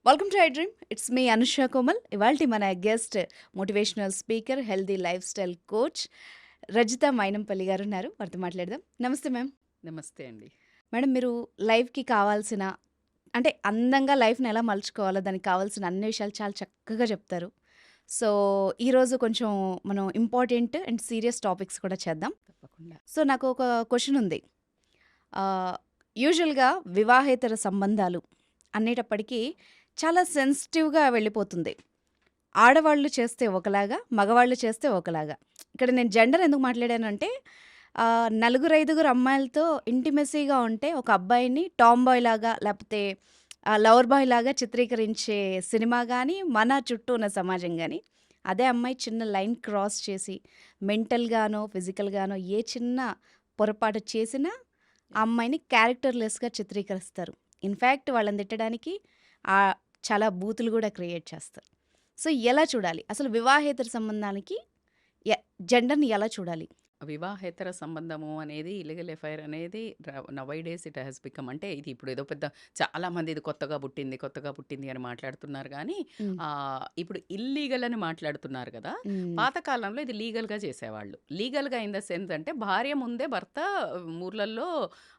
Welcome to I dream. It's me Anusha Komal. ఇవాల్టి మన guest motivational speaker, healthy life style coach Rajitha Mynampally గారు ఉన్నారు. వారితో మాట్లాడదాం. నమస్తే మ్యామ్. నమస్తే అండి. మేడం, మీరు లైఫ్కి కావాల్సిన అంటే అందంగా లైఫ్ని ఎలా మలుచుకోవాలో దానికి కావాల్సిన అన్ని విషయాలు చాలా చక్కగా చెప్తారు. సో ఈరోజు కొంచెం మనం ఇంపార్టెంట్ అండ్ సీరియస్ టాపిక్స్ కూడా చేద్దాం. తప్పకుండా. సో నాకు ఒక క్వశ్చన్ ఉంది. యూజువల్గా వివాహేతర సంబంధాలు అనేటప్పటికీ చాలా సెన్సిటివ్గా వెళ్ళిపోతుంది. ఆడవాళ్ళు చేస్తే ఒకలాగా, మగవాళ్ళు చేస్తే ఒకలాగా. ఇక్కడ నేను జెండర్ ఎందుకు మాట్లాడానంటే, నలుగురు, ఐదుగురు అమ్మాయిలతో ఇంటిమెసీగా ఉంటే ఒక అబ్బాయిని టామ్ బాయ్ లాగా లేకపోతే లవర్ బాయ్ లాగా చిత్రీకరించే సినిమా గానీ, మన చుట్టూ ఉన్న సమాజం గానీ, అదే అమ్మాయి చిన్న లైన్ క్రాస్ చేసి మెంటల్‌గానో, ఫిజికల్‌గానో ఏ చిన్న పొరపాటు చేసినా ఆ అమ్మాయిని క్యారెక్టర్‌లెస్‌గా చిత్రీకరిస్తారు. ఇన్‌ఫాక్ట్ వాళ్ళని తిట్టడానికి చాలా బూతులు గూడా క్రియేట్ చేస్తారు. సో ఎలా చూడాలి? అసలు వివాహేతర సంబంధానికి జెండర్‌ని ఎలా చూడాలి? వివాహేతర సంబంధము అనేది ఇల్లీగల్ ఎఫైర్ అనేది నవైడేస్ ఇట్ హాస్ బికమ్, అంటే ఇది ఇప్పుడు ఏదో పెద్ద చాలా మంది ఇది కొత్తగా పుట్టింది అని మాట్లాడుతున్నారు కానీ హ్మ్. ఇప్పుడు ఇల్లీగల్ అని మాట్లాడుతున్నారు కదా. హ్మ్. పాతకాలంలో ఇది లీగల్గా చేసేవాళ్ళు. లీగల్గా ఇన్ ద సెన్స్ అంటే భార్య ముందే భర్త ఊర్లలో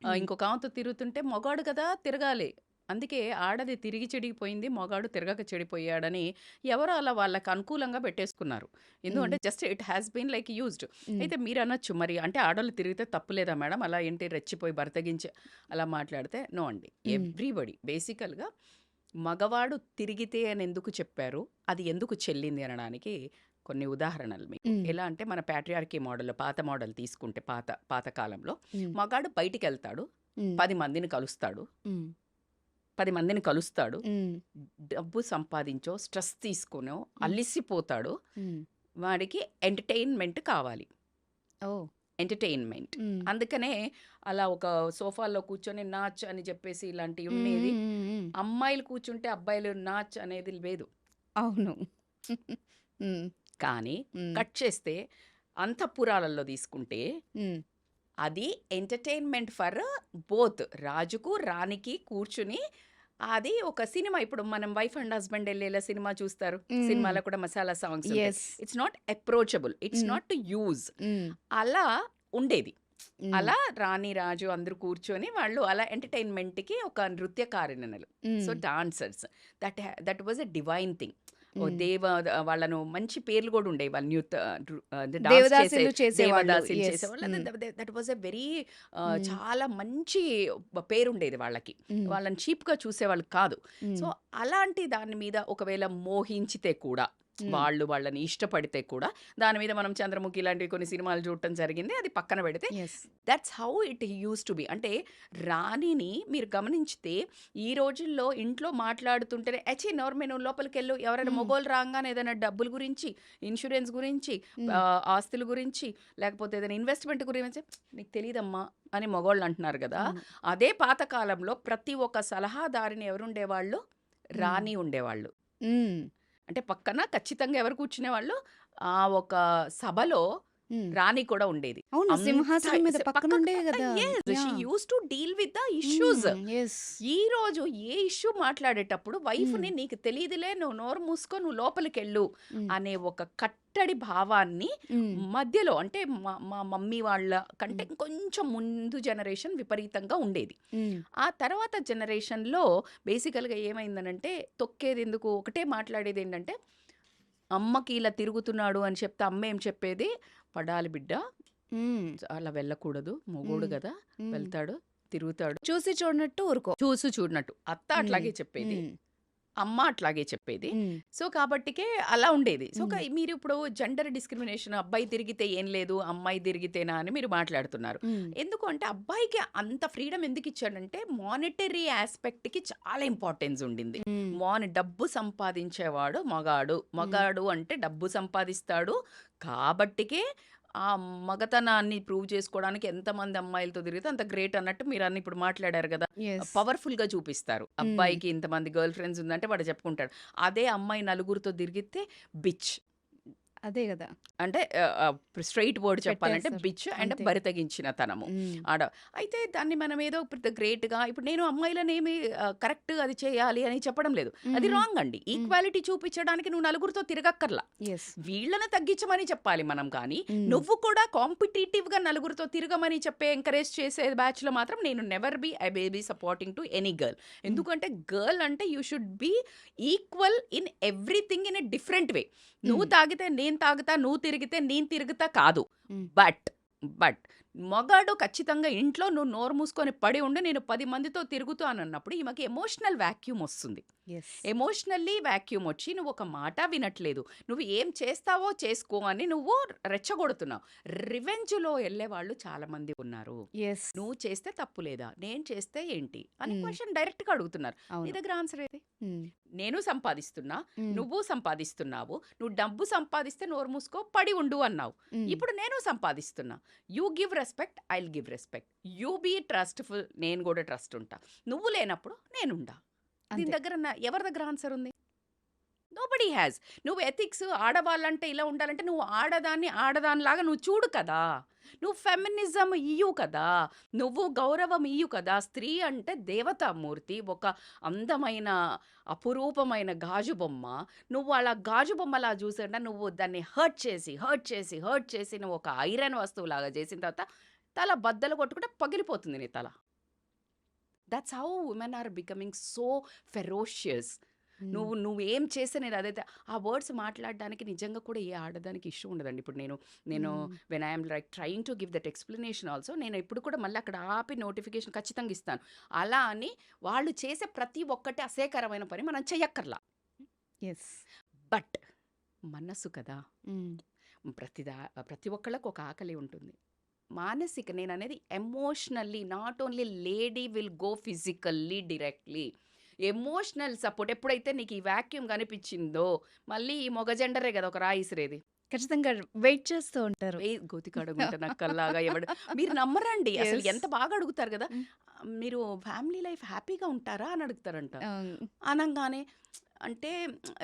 హ్మ్. ఇంకొక ఆమెతో తిరుగుతుంటే మొగాడు కదా తిరగాలి. అందుకే ఆడది తిరిగి చెడిగిపోయింది, మొగాడు తిరగక చెడిపోయాడని ఎవరో అలా వాళ్ళకి అనుకూలంగా పెట్టేసుకున్నారు. హ్మ్. ఎందుకంటే just it has been like used. హ్మ్. అయితే మీరు అనొచ్చు, మరి అంటే ఆడోళ్ళు తిరిగితే తప్పు లేదా మేడం, అలా ఏంటి రెచ్చిపోయి బరితెగించి అలా మాట్లాడితే? నో అండి. హ్మ్. ఎవ్రీబడి బేసికల్గా మగవాడు తిరిగితే అని ఎందుకు చెప్పారు, అది ఎందుకు చెల్లింది అనడానికి కొన్ని ఉదాహరణలు మీకు. హ్మ్. ఎలా అంటే మన ప్యాట్రియార్కీ మోడల్, పాత మోడల్ తీసుకుంటే పాత కాలంలో హ్మ్. మగాడు బయటికి వెళ్తాడు, హ్మ్. 10 మందిని కలుస్తాడు, హ్మ్. 10 మందిని కలుస్తాడు, హ్మ్. డబ్బు సంపాదించో స్ట్రెస్ తీసుకునో హ్మ్. అలిసిపోతాడు, హ్మ్. వాడికి ఎంటర్టైన్మెంట్ కావాలి. ఓహ్! ఎంటర్టైన్మెంట్. హ్మ్. అందుకనే అలా ఒక సోఫాలో కూర్చొని నాచ్ అని చెప్పేసి ఇలాంటివి హ్మ్. ఉండేది. హ్మ్. హ్మ్. హ్మ్. అమ్మాయిలు కూర్చుంటే అబ్బాయిలు నాచ్ అనేది లేదు. అవును. హ్మ్. కానీ హ్మ్. కట్ చేస్తే అంతఃపురాలలో తీసుకుంటే హ్మ్. అది ఎంటర్టైన్మెంట్ ఫర్ బోత్. రాజుకు, రాణికి కూర్చుని అది ఒక సినిమా. ఇప్పుడు మనం వైఫ్ అండ్ హస్బెండ్ ఎళ్ళేలా సినిమా చూస్తారు. హ్మ్. హ్మ్. సినిమాలో కూడా మసాలా సాంగ్స్ ఉంటాయి. Yes. It's not approachable. It's hmm. Not to use. Hmm. అలా ఉండేది. హ్మ్. అలా రాణి, రాజు అందరూ కూర్చొని వాళ్ళు అలా ఎంటర్‌టైన్‌మెంట్‌కి ఒక నృత్యకారిణులు. So, hmm. Dancers. That was a divine thing. Oh! Hmm. వాళ్ళను మంచి పేర్లు గూడా ఉండేవి. వాళ్ళు డాన్స్ చేసే దేవదాసీలు చేసేవాళ్ళు. దేవదాసీలు యెస్. చేసేవాళ్ళు. హ్మ్. దట్ వాస్ ఎ వెరీ హ్మ్. చాలా మంచి పేరుండేది వాళ్ళకి. హ్మ్. వాళ్ళని చీప్‌గా చూసేవాళ్ళు కాదు. సో, హ్మ్. అలాంటి దాని మీద ఒకవేళ మోహించితే కూడా, హ్మ్. వాళ్ళు వాళ్ళని ఇష్టపడితే కూడా, దాని మీద మనం 'చంద్రముఖి' ఇలాంటివి కొన్ని సినిమాలు చూడటం జరిగింది. అది పక్కన పెడితే yes. That's how it use to be. అంటే రాణిని మీరు గమనించితే ఈ రోజుల్లో ఇంట్లో మాట్లాడుతుంటేనే "ఎచ్చి నోర్మి నువ్వు లోపలికెళ్ళు" ఎవరైనా హ్మ్. మొగోళ్ళు రాంగానే ఏదైనా డబ్బుల గురించి, ఇన్సూరెన్స్ గురించి, హ్మ్. ఆస్తుల గురించి, లేకపోతే ఏదైనా ఇన్వెస్ట్‌మెంట్ గురించి "నీకు తెలీదమ్మా" అని మొగోళ్ళు అంటున్నారు గదా. అవును. అదే పాత కాలంలో ప్రతి ఒక్క సలహాదారుని ఎవరుండేవాళ్ళు? హ్మ్. రాణి ఉండేవాళ్ళు. హ్మ్. అంటే పక్కన ఖచ్చితంగా ఎవరు కూర్చునేవాళ్ళు? ఆ ఒక సభలో హ్మ్. రాణి కూడా ఉండేది. అవును. అంత సింహాసనం మీద పక్కకు పక్కనుండే గదా! Yes. She yeah! Used to deal with the issues. హ్మ్. యెస్. ఈరోజు ఏ ఇష్యూ మాట్లాడేటప్పుడు హ్మ్. వైఫ్‌ని "నీకు తెలీదులే, నువ్వు నోరు మూసుకో, నువ్వు లోపలికెళ్ళు" హ్మ్. అనే ఒక కట్టడి భావాన్ని హ్మ్. మధ్యలో, అంటే మా మా మమ్మీ వాళ్ళ కంటే హ్మ్. కొంచెం ముందు జనరేషన్ విపరీతంగా ఉండేది. హ్మ్. ఆ తర్వాత జనరేషన్‌లో బేసికల్‌గా ఏమైందనంటే, తొక్కేదెందుకు ఒకటే మాట్లాడేదేంటంటే, అమ్మకి ఇలా తిరుగుతున్నాడు అని చెప్తే అమ్మేం చెప్పేది, "పడాలి బిడ్డ, హ్మ్. అలా వెళ్ళకూడదు. మొగోడు హ్మ్. గదా! హ్మ్. వెళ్తాడు, తిరుగుతాడు." చూసి చూడనట్టు ఊరుకో. చూసు చూడనట్టు. అత్త హ్మ్. అట్లాగే చెప్పేది. హ్మ్. అమ్మ అట్లాగే చెప్పేది. హ్మ్. సో, కాబట్టికే అలా ఉండేది. సో, హ్మ్. మీరిప్పుడు జెండర్ డిస్క్రిమినేషన్, అబ్బాయి తిరిగితే ఏం లేదు, అమ్మాయి తిరిగితేనా అని మీరు మాట్లాడుతున్నారు. హ్మ్. ఎందుకు అంటే అబ్బాయికి అంత ఫ్రీడమ్ ఎందుకిచ్చాడంటే, మానిటరీ యాస్పెక్ట్‌కి చాలా ఇంపార్టెన్స్ ఉండింది. హ్మ్. డబ్బు సంపాదించేవాడు మగాడు. హ్మ్. మగాడు అంటే డబ్బు సంపాదిస్తాడు. కాబట్టికే ఆ మగతనాన్ని ప్రూవ్ చేసుకోవడానికి ఎంతమంది అమ్మాయిలతో తిరిగితే అంత గ్రేట్ అన్నట్టు మీరన్ని ఇప్పుడు మాట్లాడారు గదా. యెస్. పవర్‌ఫుల్‌గా చూపిస్తారు. హ్మ్. అబ్బాయికి ఇంతమంది గర్ల్ ఫ్రెండ్స్ ఉందంటే వాడు చెప్పుకుంటాడు. అదే అమ్మాయి నలుగురితో తిరిగితే బిచ్. అదే గదా! అంటే స్ట్రెయిట్ వర్డ్ చెప్పాలంటే పెట్టేస్తారు. బిచ్ అండ్ అంతే. బరితెగించిన తనము. హ్మ్. ఆడ అయితే దాన్ని మనం ఏదో పెద్ద గ్రేట్‌గా ఇప్పుడు నేను అమ్మాయిలనేమి కరెక్ట్ అది చేయాలి అని చెప్పడం లేదు. అది హ్మ్. రాంగ్ అండి. హ్మ్. ఈక్వాలిటీ చూపించడానికి నువ్వు నలుగురితో తిరగక్కర్లా. యెస్. వీళ్ళని తగ్గించమని చెప్పాలి మనం కానీ, హ్మ్. నువ్వు కూడా కాంపిటీటివ్‌గా నలుగురితో తిరగమని చెప్పే ఎంకరేజ్ చేసే బ్యాచ్‌లో మాత్రం నేను never be I will be supporting to any girl. హ్మ్. ఎందుకంటే గర్ల్ అంటే you should be equal in everything in a different way. నువ్వు హ్మ్. తాగితే నేను తాగుతా, నువ్వు తిరిగితే నేను తిరుగుతా కాదు. హ్మ్. బట్ మగాడు ఖచ్చితంగా ఇంట్లో నువ్వు నోరు మూసుకొని పడి ఉండి నేను 10 మందితో తిరుగుతూ అని అన్నప్పుడు ఈమెకి ఎమోషనల్ వాక్యూమ్ వస్తుంది. యెస్. ఎమోషనల్లీ వాక్యూమ్ వచ్చి నువ్వు ఒక మాట వినట్లేదు. నువ్వు ఏం చేస్తావో చేసుకో అని నువ్వు రెచ్చగొడుతున్నావు. రివెంజ్‌లో ఎళ్ళేవాళ్ళు చాలామంది ఉన్నారు. యెస్. నువ్వు చేస్తే తప్పు లేదా? నేను చేస్తే ఏంటి? అని హ్మ్. క్వెషన్ డైరెక్ట్‌గా అడుగుతున్నారు. నీ అవును. దగ్గర ఆన్సర్ ఏది? హ్మ్. నేను సంపాదిస్తున్నా, హ్మ్. నువ్వు సంపాదిస్తున్నావు. నువ్వు డబ్బు సంపాదిస్తే నోరు మూసుకో, పడి ఉండు అన్నావు. హ్మ్. ఇప్పుడు నేను సంపాదిస్తున్నా. You give respect, I will give respect. You be trustful, నేను కూడా ట్రస్ట్ ఉంటా. నువ్వు లేనప్పుడు నేనుండా. దీని అంతే. దగ్గర ఎవరి దగ్గర ఆన్సర్ ఉంది? Nobody has. నువ్వు ఎథిక్స్ ఆడవాళ్ళంటే ఇలా ఉండాలంటే నువ్వు ఆడదానిలాగా నువ్వు చూడు కదా! నువ్వు ఫెమినిజం ఇయ్యు కదా! నువ్వు గౌరవం ఇయ్యు కదా! స్త్రీ అంటే దేవతామూర్తి. ఒక అందమైన, అపురూపమైన గాజు బొమ్మ. నువ్వు అలా గాజు బొమ్మలా చూసంటే నువ్వు దాన్ని హర్ట్ చేసి నువ్వు ఒక ఐరన్ వస్తువులాగా చేసిన తర్వాత తల బద్దలు కొట్టుకుంటే పగిలిపోతుంది నీ తల. That's how women are becoming so ferocious. హ్మ్. నువ్వేం చేస్తే నేను అదైతే ఆ వర్డ్స్ మాట్లాడడానికి నిజంగా కూడా ఏ ఆడదానికి ఇష్టం ఉండదండి. ఇప్పుడు నేను హ్మ్. When I'm like trying to give that explanation also నేను ఎప్పుడు కూడా మళ్ళీ అక్కడ ఆపి నోటిఫికేషన్ ఖచ్చితంగా ఇస్తాను. అలా అని వాళ్ళు చేసే ప్రతి ఒక్కటి అసేకరమైన పని మనం చెయ్యక్కర్లా. యెస్. బట్ మనస్సు కదా! హ్మ్. ప్రతి ఒక్కళ్ళకి ఒక ఆకలి ఉంటుంది. మానసిక నేననేది emotionally not only lady will go physically directly. Emotional support ఎప్పుడైతే నీకు ఈ వాక్యూమ్ కనిపించిందో, మళ్ళీ ఈ మొగ జెండరే గదా! ఒక రాయి ఇసిరేది. ఖచ్చితంగా వెయిట్ చేస్తూ ఉంటారు. గోతికాడ గుంట నక్కల్లాగా మీరు నమ్మరండి. అసలు యెస్. ఎంత బాగా అడుగుతారు గదా! హ్మ్. మీరు ఫ్యామిలీ లైఫ్ హ్యాపీగా ఉంటారా? అని అడుగుతారంట. అవును. అనంగానే అంటే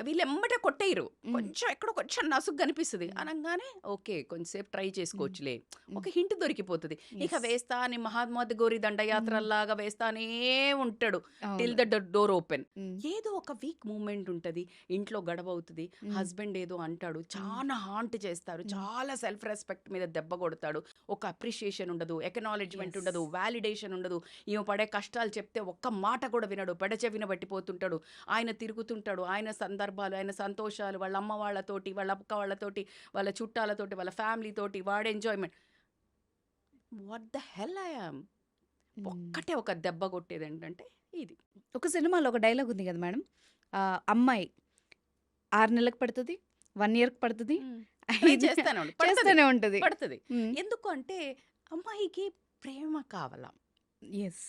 వీళ్ళెమ్మటే కొట్టేయరు. హ్మ్. ఎక్కడో కొంచెం నసుగు కనిపిస్తది. హ్మ్. అనంగానే ఓకే. కొంచెంసేపు ట్రై హ్మ్. చేసుకోవచ్చులే. హ్మ్. ఒక హింట్ దొరికిపోతది. ఇక యెస్. వేస్తా అని మహాత్మా గౌరి హ్మ్. దండయాత్రల్లాగా వేస్తానే ఉంటాడు. టిల్ అవును. The door open. హ్మ్. ఏదో ఒక వీక్ మూవ్‌మెంట్ ఉంటది. ఇంట్లో గొడవవుతది. హ్మ్. హస్బెండ్ ఏదో అంటాడు. హ్మ్. చాలా హాంట్ చేస్తారు. హ్మ్. చాలా సెల్ఫ్ రెస్పెక్ట్ మీద దెబ్బ కొడతాడు. ఒక అప్రిషియేషన్ ఉండదు. Acknowledgement yes. ఉండదు. వాలిడేషన్ ఉండదు. ఈమె పడే కష్టాలు చెప్తే ఒక్క మాట కూడా వినడు. పెడచెవిన పట్టిపోతుంటాడు. ఆయన తిరుగుతుంటాడు. ఆయన సందర్భాలు, ఆయన సంతోషాలు, వాళ్ళ అమ్మ వాళ్ళతోటి, వాళ్ళ అక్క వాళ్ళతోటి, వాళ్ళ చుట్టాలతోటి, వాళ్ళ ఫ్యామిలీ తోటి వాడి enjoyment. What the hell I am? హ్మ్. ఒక్కటే ఒక దెబ్బ కొట్టేదేంటంటే ఇది. ఒక సినిమాలో ఒక డైలాగ్ ఉంది గదా మేడం. అమ్మాయి 6 నెలలకు పడతది. 1 ఇయర్‌కి పడతది. హ్మ్. ట్రై 5 చేస్తానే ఉండు. పడతది. చేస్తూనే ఉంటది. పడతది. హ్మ్. ఎందుకు అంటే అమ్మాయికి ప్రేమ కావాల. యెస్.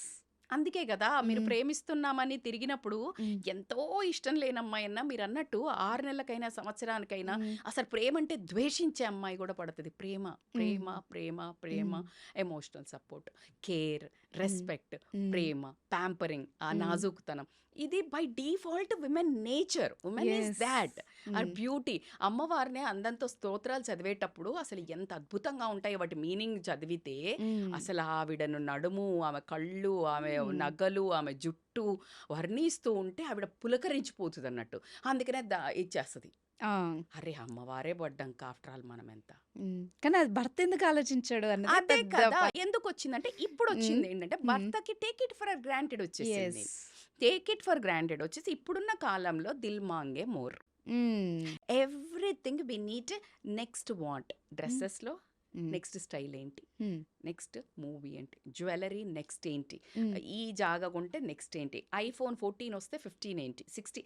అందుకే గదా! మీరు హ్మ్. ప్రేమిస్తున్నామని తిరిగినప్పుడు హ్మ్. ఎంతో ఇష్టం లేని అమ్మాయన్నా మీరన్నట్టు 6 నెలలకైనా, సంవత్సరానికైనా హ్మ్. అసలు ప్రేమంటే ద్వేషించే అమ్మాయి గూడా పడతది. ప్రేమ, ప్రేమ, హ్మ్. ప్రేమ, ప్రేమ, హ్మ్. Emotional support, care, hmm. Respect, హ్మ్. ప్రేమ, ప్యాంపరింగ్, ఆ హ్మ్. నాజూకుతనం. ఇది by default women nature. Women is yes. Thought. Or hmm. Beauty. అమ్మవారినే అందంతో స్తోత్రాలు చదివేటప్పుడు అసలు ఎంత అద్భుతంగా ఉంటాయో వాటి మీనింగ్ చదివితే హ్మ్. అసలు ఆవిడను నడుము, ఆమె కళ్ళు, ఆమె హ్మ్. నగలు, ఆమె జుట్టు వర్ణిస్తూ ఉంటే ఆవిడ పులకరించిపోతుందన్నట్టు. అందుకనే ఇచ్చేస్తది. ఆ! అరే! అమ్మవారే పడ్డంక ఆఫ్టర్ ఆల్ మనమెంత. హ్మ్. కానీ అది భర్త ఎందుకు ఆలోచించాడు అన్నదే అదే పెద్ద కదా! ఎందుకొచ్చిందంటే హ్మ్. ఇప్పుడొచ్చిందేంటంటే హ్మ్. భర్తకి టేక్ ఇట్ ఫర్ గ్రాంటెడ్ వచ్చేసింది. Yes. Take it for granted వచ్చేసి ఇప్పుడున్న కాలంలో దిల్ మాంగే more. Hmm. Everything we need next want. హ్మ్. డ్రెసెస్‌లో హ్మ్. నెక్స్ట్ స్టైల్ ఏంటి? హ్మ్. నెక్స్ట్ మూవీ ఏంటి? జ్యువెలరీ నెక్స్ట్ ఏంటి? హ్మ్. ఈ జాగా కొంటే నెక్స్ట్ ఏంటి? ఐఫోన్ 14 వస్తే 15 ఏంటి? 60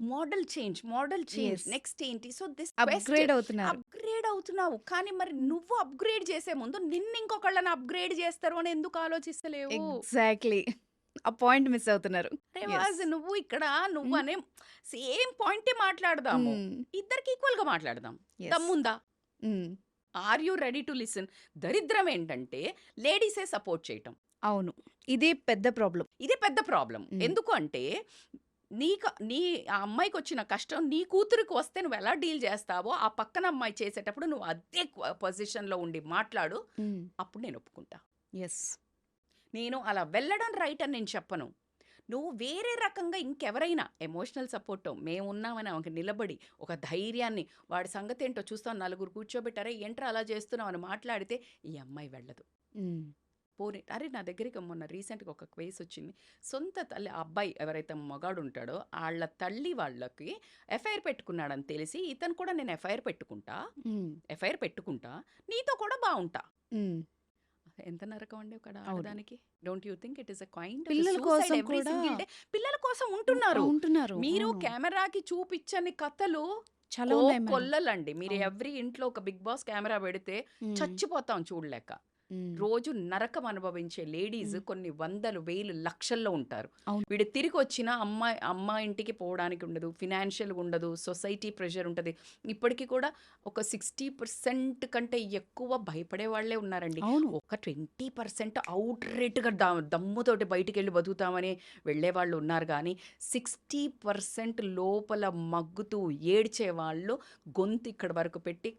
మోడల్ చేంజ్ యెస్. నెక్స్ట్ ఏంటి? సో దిస్ క్వెస్ట్ అప్‌గ్రేడ్ అవుతున్నారు. అప్‌గ్రేడ్ అవుతున్నావు. కానీ మరి హ్మ్. నువ్వు అప్‌గ్రేడ్ చేసే ముందు నిన్నింకొకళ్ళని అప్‌గ్రేడ్ చేస్తారు అని ఎందుకు ఆలోచిస్తలేవు? ఎగ్జాక్ట్‌లీ. ఆ పాయింట్ మిస్ అవుతున్నారు. యెస్. రేవాజ్ నువ్వు ఇక్కడ హ్మ్. నువ్వనే సేమ్ పాయింటే మాట్లాడదాము. హ్మ్. ఇద్దరికి ఈక్వల్‌గా మాట్లాడదాం. యెస్. దమ్ముందా? హ్మ్. Are you ready to listen? దరిద్రం ఏంటంటే లేడీసే సపోర్ట్ చేయటం. అవును. ఇదే పెద్ద ప్రాబ్లమ్. ఇదే పెద్ద ప్రాబ్లమ్. హ్మ్. ఎందుకు అంటే నీ ఆ అమ్మాయికొచ్చిన కష్టం నీ కూతురికి వస్తే నువ్వెలా డీల్ చేస్తావో, ఆ పక్కన అమ్మాయి చేసేటప్పుడు నువ్వు అదే పొజిషన్‌లో ఉండి మాట్లాడు. హ్మ్. అప్పుడు నేను ఒప్పుకుంటా. యెస్. నేను అలా వెళ్ళడం రైట్ అని నేను చెప్పను. నువ్వు వేరే రకంగా ఇంకెవరైనా ఎమోషనల్ సపోర్టో మేమున్నామని ఆమెకి నిలబడి, ఒక ధైర్యాన్ని వాడి సంగతేంటో చూస్తాం నలుగురు కూర్చోబెట్టి, "అరేయ్! ఏంట్రా అలా చేస్తున్నావు" అని మాట్లాడితే ఈ అమ్మాయి వెళ్ళదు. హ్మ్. పోనీ అరే నా దగ్గరికి మొన్న రీసెంట్‌గా ఒక కేస్ వచ్చింది. సొంత తల్లి ఆ అబ్బాయి ఎవరైతే మగాడుంటాడో ఆళ్ళ తల్లి వాళ్ళకి ఎఫ్ఐఆర్ పెట్టుకున్నాడని తెలిసి, ఇతను కూడా నేను హ్మ్. ఎఫ్ఐఆర్ పెట్టుకుంటా. నీతో కూడా బావుంటా. హ్మ్. ఎంత నరకం అండి ఒక అవును. ఆడదానికి. Don't you think it is a kind of పిల్లల సూసైడ్ కోసం ఎవ్రీ కూడా సింగిల్ డే. పిల్లల కోసం ఉంటున్నారు. ఉంటున్నారు. మీరు అవును. కెమెరాకి చూపిచ్చని కథలు చాలా ఉన్నాయి మేడం. కోకొల్లలండి. మీరు అవును. ఎవ్రీ ఇంట్లో ఒక బిగ్ బాస్ కెమెరా పెడితే హ్మ్. చచ్చిపోతాం చూడలేక. హ్మ్. రోజు నరకం అనుభవించే లేడీస్ హ్మ్. కొన్ని వందలు, వేలు, లక్షల్లో ఉంటారు. అవును. వీడు తిరిగొచ్చినా అమ్మ ఇంటికి పోవడానికి ఉండదు. ఫినాన్షియల్‌గా ఉండదు. సొసైటీ ప్రెషర్ ఉంటది. ఇప్పటికి కూడా ఒక 60% కంటే ఎక్కువ భయపడే వాళ్ళే ఉన్నారండి. అవును. ఒక 20% ఔట్‌రేట్‌గా దమ్ముతోటి బయటికెళ్ళి బతుకుతామని వెళ్ళేవాళ్ళు ఉన్నారు గానీ, 60% లోపల మగ్గుతూ ఏడ్చేవాళ్ళు గొంతు ఇక్కడి వరకు పెట్టి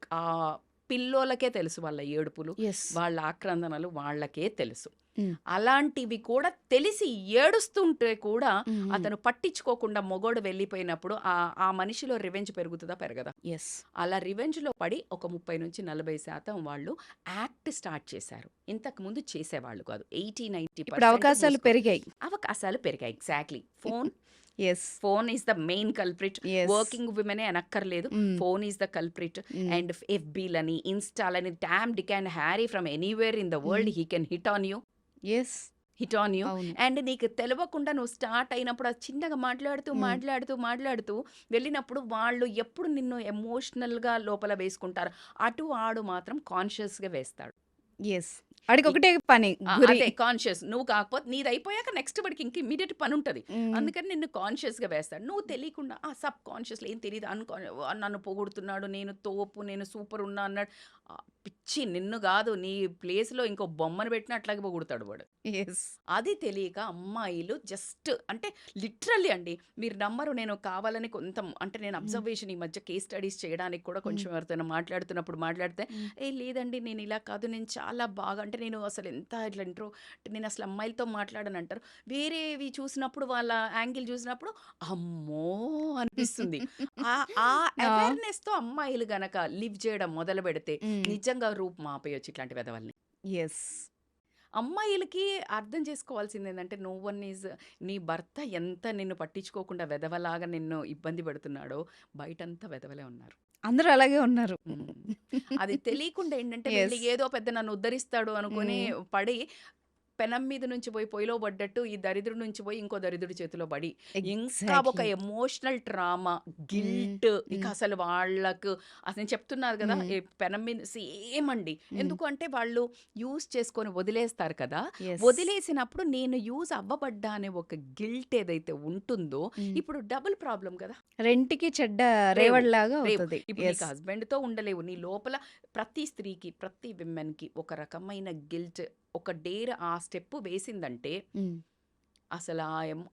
పిల్లోలకే తెలుసు వాళ్ళ ఏడుపులు, యెస్. వాళ్ళ ఆక్రందనలు వాళ్ళకే తెలుసు. హ్మ్. అలాంటివి కూడా తెలిసి ఏడుస్తుంటే కూడా హ్మ్. హ్మ్. అతను పట్టించుకోకుండా మొగోడు వెళ్ళిపోయినప్పుడు ఆ మనిషిలో రివెంజ్ పెరుగుతదా? పెరగదా? యెస్. అలా రివెంజ్‌లో పడి ఒక 30-40% వాళ్ళు యాక్ట్ స్టార్ట్ చేశారు. ఇంతకుముందు చేసేవాళ్ళు కాదు. 80, ఇప్పుడు 90% అవకాశాలు పెరిగాయి. అవకాశాలు పెరిగాయి. Exactly. Yes. Phone is the main culprit. Yes. Working విమెనే అనక్కర్లేదు. Hmm. Phone is the culprit. Hmm. And ఎఫ్‌బీలని, ఇన్‌స్టాలని Tom Dick and Harry from anywhere in the hmm. World he can hit on you. Yes. Hit on you. అవును. And నీకు తెలవకుండా నువ్వు start అయినప్పుడు అది చిన్నగా హ్మ్. మాట్లాడుతూ వెళ్ళినప్పుడు వాళ్ళు ఎప్పుడు నిన్ను ఎమోషనల్‌గా లోపల వేసుకుంటారు. ఆడు మాత్రం కాన్షియస్‌గా వేస్తాడు. యెస్. ఆడికొకటే పని గురి. అదే కాన్షియస్. నువ్వు కాకపోతే నీదయిపోయాక నెక్స్ట్ వాడికి ఇంక ఇమ్మీడియేట్ పనుంటది. హ్మ్. అందుకని నిన్ను కాన్షియస్‌గా వేస్తాడు. నువ్వు తెలియకుండా సబ్ కాన్షియస్‌లో ఏం తెలీదు నన్ను పొగుడుతున్నాడు, నేను తోపు, నేను సూపర్ ఉన్నా అన్నాడు. పిచ్చి నిన్ను గాదు, నీ ప్లేస్‌లో ఇంకో బొమ్మను పెట్టినా అట్లాగే పొగుడుతాడు వాడు. యెస్. అది తెలియక అమ్మాయిలు జస్ట్ అంటే లిటరల్లీ అండి. మీరు నమ్మరు, నేను కావాలని అంటే నేను హ్మ్. అబ్జర్వేషన్ ఈ మధ్య కేస్ స్టడీస్ చేయడానికి కూడా హ్మ్. కొంచెం ఎవరితోనో మాట్లాడితే, హ్మ్. లేదండి నేను ఇలా కాదు, నేను చాలా బాగా అంటే నేను అసలు ఎంత ఇట్లా నేను అసలు అమ్మాయిలతో మాట్లాడనంటారు. వేరేవి చూసినప్పుడు వాళ్ళ యాంగిల్ చూసినప్పుడు అమ్మో! అనిపిస్తుంది. ఆ ఆ! అవేర్‌నెస్‌తో అమ్మాయిలు గనక లివ్ చేయడం మొదలుపెడితే హ్మ్. నిజంగా రూపుమాపేయొచ్చు ఇట్లాంటి వెధవల్ని. యెస్. అమ్మాయిలకి అర్థం చేసుకోవాల్సిందేంటంటే నో వన్ ఈజ్ నీ భర్త ఎంత నిన్ను పట్టించుకోకుండా వెధవలాగా నిన్ను ఇబ్బంది పెడుతున్నాడో బయటంతా వెధవలే ఉన్నారు. అందరూ అలాగే ఉన్నారు. హ్మ్. అది తెలియకుండా ఏంటంటే వెళ్ళి యెస్. ఏదో పెద్ద నన్ను ఉద్ధరిస్తాడు అనుకోని హ్మ్. పడి పెనం మీద నుంచి పోయి పొయ్యిలో పడ్డట్టు ఈ దరిద్రుడి నుంచి పోయి ఇంకో దరిద్రుడి చేతిలో పడి ఇంకా ఒక ఎగ్జాక్ట్‌లీ. ఎమోషనల్ ట్రామా, హ్మ్. గిల్ట్ ఇక హ్మ్. అసలు వాళ్ళకు అసలు నేను చెప్తున్నారు కదా హ్మ్. ఈ పెనం మీద సేమ్ అండి. హ్మ్. ఎందుకు అంటే వాళ్ళు యూజ్ చేసుకొని వదిలేస్తారు కదా! యెస్. వదిలేసినప్పుడు నేను యూజ్ అవ్వబడ్డా అనే ఒక గిల్ట్ ఏదైతే ఉంటుందో హ్మ్. ఇప్పుడు డబుల్ ప్రాబ్లమ్ కదా! రెంటికి చెడ్డ రేవు. రేవడిలాగా రేవు. అవుతది. ఇప్పుడు నీకు యెస్. హస్బెండ్‌తో ఉండలేవు. నీ లోపల ప్రతి స్త్రీకి, ప్రతి విమెన్‌కి ఒక రకమైన గిల్ట్, ఒక డేర్ ఆ స్టెప్ వేసిందంటే హ్మ్. అసలు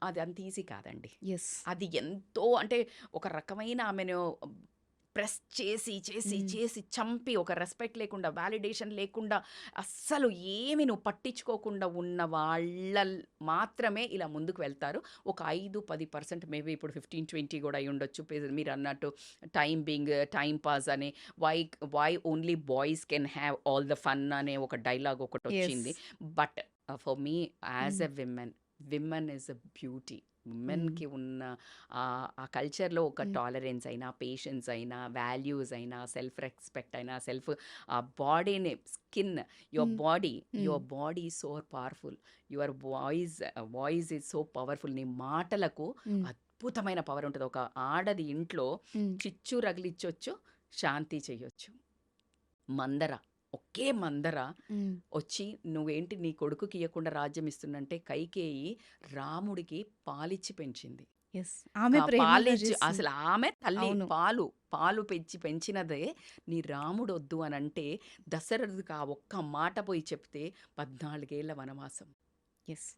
అది అంత ఈజీ కాదండి. యెస్. అది ఎంతో అంటే ఒక రకమైన ఆమెను ప్రెస్ హ్మ్. చేసి చంపి ఒక రెస్పెక్ట్ లేకుండా, వాలిడేషన్ లేకుండా, అస్సలు ఏమి నువ్వు పట్టించుకోకుండా ఉన్న మాత్రమే ఇలా ముందుకు వెళ్తారు. ఒక 5, 10% మేబీ ఇప్పుడు 15, 20 కూడా అయ్యుండొచ్చు. మీరన్నట్టు టైమ్ పాస్ అని why why only boys can have all the fun అనే ఒక డైలాగ్ యెస్. ఒకటొచ్చింది. But for me as hmm. A women is a beauty. Hmm. విమెన్‌కి ఉన్న ఆ కల్చర్‌లో ఒక హ్మ్. టాలరెన్స్ అయినా, పేషెన్స్ అయినా, వాల్యూస్ అయినా, సెల్ఫ్ రెస్పెక్ట్ అయినా, బాడీని హ్మ్. హ్మ్. Your body is so powerful. Your voice is so powerful. నీ మాటలకు హ్మ్. అద్భుతమైన పవర్ ఉంటది. ఒక ఆడది ఇంట్లో హ్మ్. చిచ్చు రగిలిచ్చొచ్చు, శాంతి చెయ్యొచ్చు. మందర, ఒకే మందర హ్మ్. వచ్చి నువ్వేంటి నీ కొడుకుకి ఇయ్యకుండా రాజ్యం ఇస్తున్నంటే కైకేయి రాముడికి పాలిచ్చి పెంచింది. యెస్. ఆమె ప్రేమగా పాలిచ్చి చేసింది. అసలు ఆమె తల్లి అవును. పాలు పెంచి పెంచినదే నీ రాముడొద్దు అనంటే దశరథుడికి ఆ ఒక్క మాట పోయి చెప్తే 14 ఏళ్ల వనవాసం. యెస్.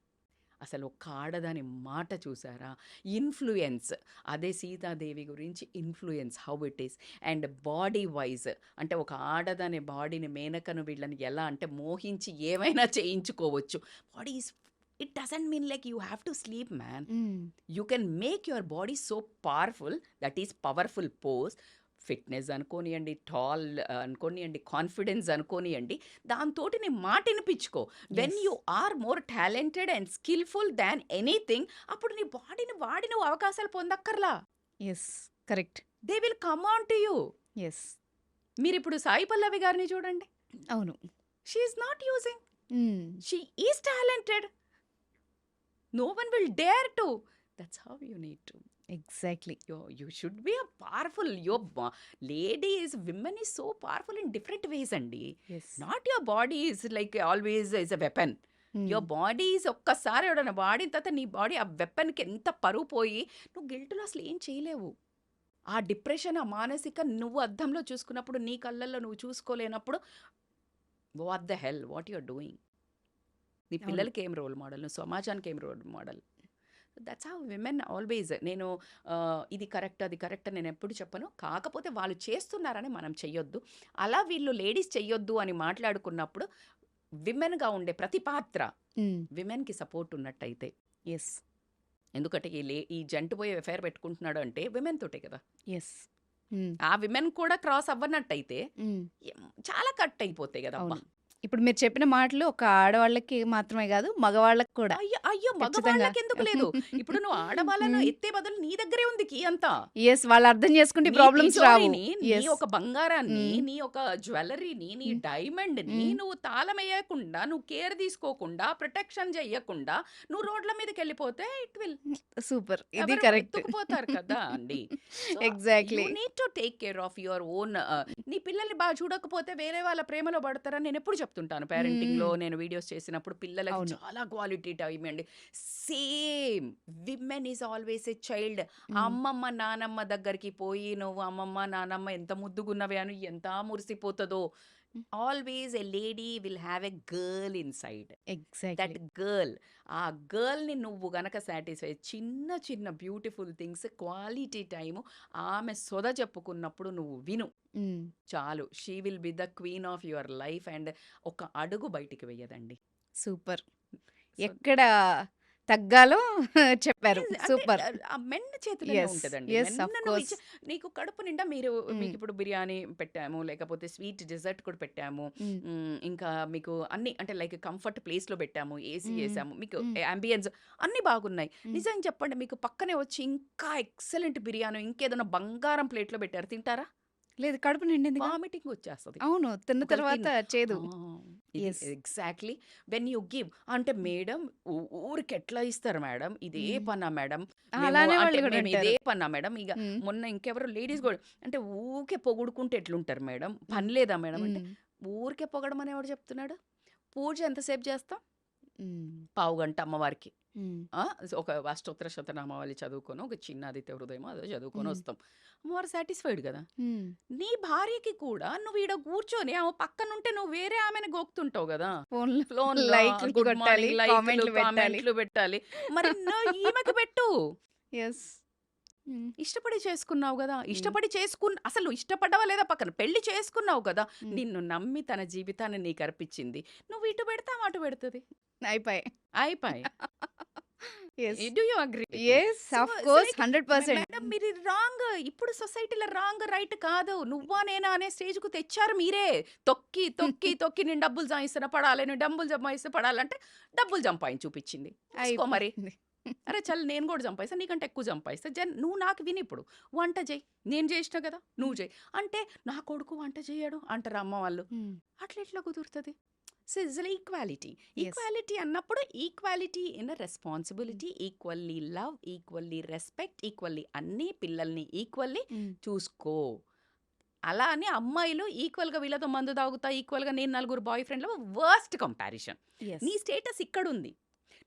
అసలు ఒక్క ఆడదాని మాట చూసారా? ఇన్‌ఫ్లూయెన్స్. అదే సీతాదేవి గురించి influence how it is. And body wise అంటే ఒక ఆడదాని బాడీని మేనకను వీళ్ళని ఎలా అంటే మోహించి ఏమైనా చేయించుకోవచ్చు. Body is it doesn't mean like you have to sleep man. Hmm. You can make your body so powerful. That is powerful pose. Fitness అనుకోనియండి, టాల్ అనుకోనియండి, కాన్ఫిడెన్స్ అనుకోనియండి, దాంతోటి నీ మాట ఇనిపించుకో. When yes. You are more talented and skillful than anything, అప్పుడు నీ బాడీని వాడి నువ్వు అవకాశాలు పొందక్కర్లా. Yes. Correct. They will come on to you. Yes. మీరిప్పుడు సాయి పల్లవి గారిని చూడండి. అవును. She is not using. Hmm. She is talented. No one will dare to. That's how you need to. Exactly. You should be a powerful. Your ladies, women is so powerful in different ways అండి. Yes. Not your body is like always is a weapon. Your body is ఒక్కసారి ఎవడన్నా వాడిన తర్వాత నీ body ఆ వెపన్‌కి ఎంత పరువు పోయి నువ్వు గిల్ట్‌లో అసలు ఏం చేయలేవు. ఆ డిప్రెషన్, ఆ మానసిక నువ్వు అద్దంలో చూసుకున్నప్పుడు నీ కళ్ళల్లో నువ్వు చూసుకోలేనప్పుడు what the hell what you are doing? నీ అవును. పిల్లలకి ఏం రోల్ మోడల్? నువ్వు సమాజానికి ఏం role model? That's how women always. నేను ఇది కరెక్ట్ అది కరెక్ట్ నేను ఎప్పుడు చెప్పను. కాకపోతే వాళ్ళు చేస్తున్నారని మనం చెయ్యొద్దు. అలా వీళ్ళు లేడీస్ చెయ్యొద్దు అని మాట్లాడుకున్నప్పుడు విమెన్గా ఉండే ప్రతి పాత్ర హ్మ్. విమెన్కి సపోర్ట్ ఉన్నట్టయితే. యెస్. ఎందుకంటే ఈ జంటు పోయి ఎఫైర్ పెట్టుకుంటున్నాడు అంటే విమెన్ తోటే కదా. యెస్. హ్మ్. ఆ విమెన్ కూడా క్రాస్ అవ్వనట్టయితే హ్మ్. చాలా కట్ అయిపోతాయి కదా. అవును. ఇప్పుడు మీరు చెప్పిన మాటలు ఒక ఆడవాళ్ళకి మాత్రమే కాదు, మగవాళ్ళకి కూడా. అయ్యో అయ్యో ఖచ్చితంగా. మగవాళ్ళకెందుకు లేదు? ఇప్పుడు నువ్వు ఆడవాళ్ళను హ్మ్. ఎత్తే బదులు నీ దగ్గరే ఉంది కీ అంతా. యెస్. వాళ్ళు అర్థం చేసుకుంటే నీ ప్రాబ్లమ్స్ రావు. తిజోరిని, నీ యెస్. ఒక బంగారాన్ని, హ్మ్. నీ ఒక జ్యువెల్లరీని, నీ హ్మ్. డైమండ్‌ని హ్మ్. నువ్వు తాళమేయకుండా, నువ్వు కేర్ తీసుకోకుండా, ప్రొటెక్షన్ చెయ్యకుండా నువ్వు రోడ్ల మీదకెళ్ళిపోతే ఇట్ విల్ సూపర్. ఇది ఎవరు కరెక్ట్. ఎత్తుకుపోతారు కదా అండి. So, you exactly. Need to take care of your own. నీ పిల్లల్ని బాగా చూడకపోతే వేరే వాళ్ళ ప్రేమలో పడతారని నేనెప్పుడు చెప్తుంటాను. హ్మ్. పేరెంటింగ్‌లో హ్మ్. నేను వీడియోస్ చేసినప్పుడు పిల్లలకి అవును. చాలా క్వాలిటీ టైమ్ అండి. Same women is always a child. హ్మ్. అమ్మమ్మ, నానమ్మ దగ్గరికి పోయి నువ్వు అమ్మమ్మ, నానమ్మ ఎంత ముద్దుగున్నవే అని ఎంత మురిసిపోతదో. హ్మ్. Always a lady will have a girl inside. Exactly. That girl, ఆ గర్ల్‌ని నువ్వు గనక సాటిస్ఫై చిన్న చిన్న బ్యూటిఫుల్ థింగ్స్, క్వాలిటీ టైము ఆమె సొద చెప్పుకున్నప్పుడు నువ్వు విను. హ్మ్. చాలు. She will be the queen of your life and ఒక అడుగు బయటికి వెయ్యదండి. సూపర్. సో ఎక్కడ తగ్గాలో చెప్పారు. ఈజ్ అంటే సూపర్. ఆ మెన్ చేతిలోనే యెస్. ఉంటదండి. యెస్. మెన్ ఆఫ్ నువ్వు కోర్స్. నీకు కడుపు నిండా హ్మ్. మీకిప్పుడు బిర్యానీ పెట్టాము, లేకపోతే స్వీట్ డెజర్ట్ కూడా పెట్టాము. హ్మ్. ఇంకా మీకు అన్నీ అంటే లైక్ కంఫర్ట్ ప్లేస్‌లో పెట్టాము, ఏసీ హ్మ్. ఏసాము, మీకు హ్మ్. యాంబియన్స్ అన్నీ బాగున్నాయి. హ్మ్. నిజం చెప్పండి, మీకు పక్కనే వచ్చి ఇంకా ఎక్సలెంట్ బిర్యానీ ఇంకేదైనా బంగారం ప్లేట్‌లో పెట్టారు తింటారా? లేదు. కడుపు నిండిందిగా. వామిటింగ్ వచ్చేస్తది. అవును. తిన్న ఒకవేళ తర్వాత చేదు. ఇది yes. Exactly when you give అంటే మేడం ఊరికే ఎట్లా ఇస్తారు మేడం? ఇదే హ్మ్. పనా మేడం? అలానే అంటే వాళ్ళు గూడా మేము ఇదే అంటారు. పనా మేడం? ఇగ హ్మ్. మొన్న ఇంకెవరో లేడీస్ గూడా అంటే ఊకే పొగుడుకుంటే ఎట్లుంటారు మేడం? పని లేదా మేడం? అంటే హ్మ్. ఊరికే పొగడమని ఎవడు చెప్తున్నాడు? పూజ ఎంతసేపు చేస్తాం? హ్మ్. పావుగంట అమ్మవారికి. హ్మ్. ఒక అష్టోత్తర శతనామావళి చదువుకొని, ఒక చిన్న ఆదిత్య హృదయమో అదో చదువుకొని హ్మ్. వస్తాం. అమ్మవారు సాటిస్ఫైడ్ గదా! హ్మ్. నీ భార్యకి కూడా నువ్వు ఈడ కూర్చొని ఆమె పక్కనుంటే నువ్వు వేరే ఆమెని గోకుతుంటావు గదా! ఫోన్‌లో ఫ్లోన్‌లో లైక్‌లు గుడ్ కొట్టాలి. మార్నింగ్ లైకులు, కామెంట్‌లు పెట్టాలి. కామెంట్లు పెట్టాలి. మరి ఈమెకి పెట్టు. యెస్. హ్మ్. ఇష్టపడి చేసుకున్నావు గదా! హ్మ్. ఇష్టపడి అసలు ఇష్టపడ్డావా లేదా పక్కన పెళ్లి చేసుకున్నావు కదా! హ్మ్. నిన్ను నమ్మి తన జీవితాన్ని నీకర్పించింది. నువ్వు ఇటు పెడితే ఆమె అటు పెడతది. అయిపాయే. అయిపాయే. Yes. Do you agree with me? Yes. So of course. Like 100%. Madam మీరు రాంగ్. ఇప్పుడు సొసైటీలో రాంగ్, రైట్ కాదు. నువ్వా నేనా అనే స్టేజ్‌కు తెచ్చారు మీరే. తొక్కి, తొక్కి, తొక్కి నేను డబ్బులు సంపాదిస్తున్నా పడాలి, నేను డబ్బులు సంపాదిస్తే పడాలంటే డబ్బులు సంపాదించి చూపించింది. చూసుకో మరి. అయిపోయింది. అరే చల్ నేను కూడా సంపాదిస్తా, నీకంటే ఎక్కువ సంపాదిస్తా. నువ్వు నాకు వినిప్పుడు. వంట చెయ్యి. నేను చేసినా కదా! నువ్వు చెయ్యి. అంటే నా కొడుకు వంట చెయ్యడు అంటారు అమ్మ వాళ్ళు. హ్మ్. అట్లా ఎట్లా కుదురుతది? So it's equality. Yes. Equality అన్నప్పుడు equality in hmm. Responsibility, equally love, equally respect, equally అన్ని పిల్లల్ని ఈక్వల్లీ హ్మ్. చూసుకో. అలా అని అమ్మాయిలు ఈక్వల్‌గా వీళ్ళతో మందు తాగుతా, ఈక్వల్‌గా నేను నలుగురు బాయ్ ఫ్రెండ్‌లో వర్స్ట్ కంపారిజన్. యెస్. నీ స్టేటస్ ఇక్కడుంది.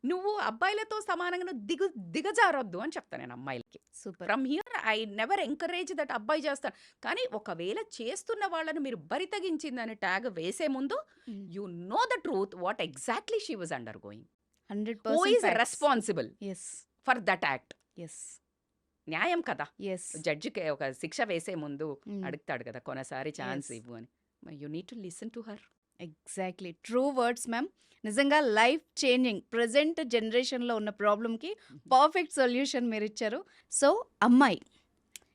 నువ్వు అబ్బాయిలతో సమానంగా నువ్వు దిగజారొద్దు అని చెప్తా నేను అమ్మాయిలకి. Super. From here I never encourage that అబ్బాయి చేస్తాడు. కానీ ఒకవేళ చేస్తున్న వాళ్ళని మీరు బరి తెగించిందని ట్యాగ్ వేసే ముందు హ్మ్. You know the truth what exactly she was undergoing. Who 100% is facts. Responsible yes. For that act? Yes. న్యాయం కదా! యెస్. జడ్జికి ఒక శిక్ష వేసే ముందు హ్మ్. అడుగుతాడు కదా, కొనసారి ఛాన్స్ యెస్. ఇవ్వు అని. You need to listen to her. Exactly. True words ma'am. నిజంగా లైఫ్ చేంజింగ్ ప్రెజెంట్ జనరేషన్‌లో ఉన్న ప్రాబ్లమ్‌కి పర్ఫెక్ట్ సొల్యూషన్ మీరిచ్చారు. సో, అమ్మాయి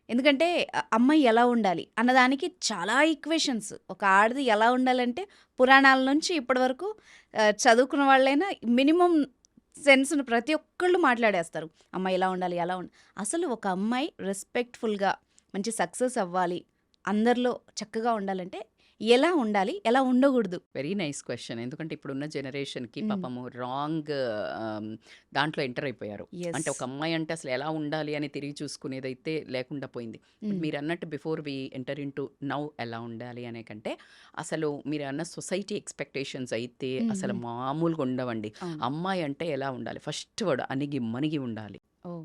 ఎందుకంటే అమ్మాయి ఎలా ఉండాలి అన్నదానికి చాలా ఈక్వేషన్స్. ఒక ఆడది ఎలా ఉండాలంటే పురాణాల నుంచి ఇప్పటి వరకు చదువుకున్న వాళ్ళైనా మినిమం సెన్స్‌ని ప్రతి ఒక్కళ్ళు మాట్లాడేస్తారు. అమ్మాయి ఇలా ఉండాలి, అలా అసలు ఒక అమ్మాయి రెస్పెక్ట్‌ఫుల్‌గా మంచి సక్సెస్ అవ్వాలి, అందరిలో చక్కగా ఉండాలంటే ఎలా ఉండాలి? ఎలా ఉండకూడదు? Very nice question. ఎందుకంటే ఇప్పుడున్న జనరేషన్‌కి హ్మ్. పాపము రాంగ్ దాంట్లో ఎంటర్ అయిపోయారు. అంటే యెస్. ఒక అమ్మాయి అంటే అసలు ఎలా ఉండాలి అని తిరిగి చూసుకునేదైతే లేకుండా పోయింది. బట్ హ్మ్. మీరన్నట్టు before we enter into now ఎలా ఉండాలి అనే కంటే, అసలు మీరన్న సొసైటీ ఎక్స్‌పెక్టేషన్స్ అయితే హ్మ్. అసలు హ్మ్. మామూలుగా ఉండవండి. అవును. అమ్మాయి అంటే ఎలా ఉండాలి? ఫస్ట్ వర్డ్ అణిగి మణిగి ఉండాలి. ఓహ్!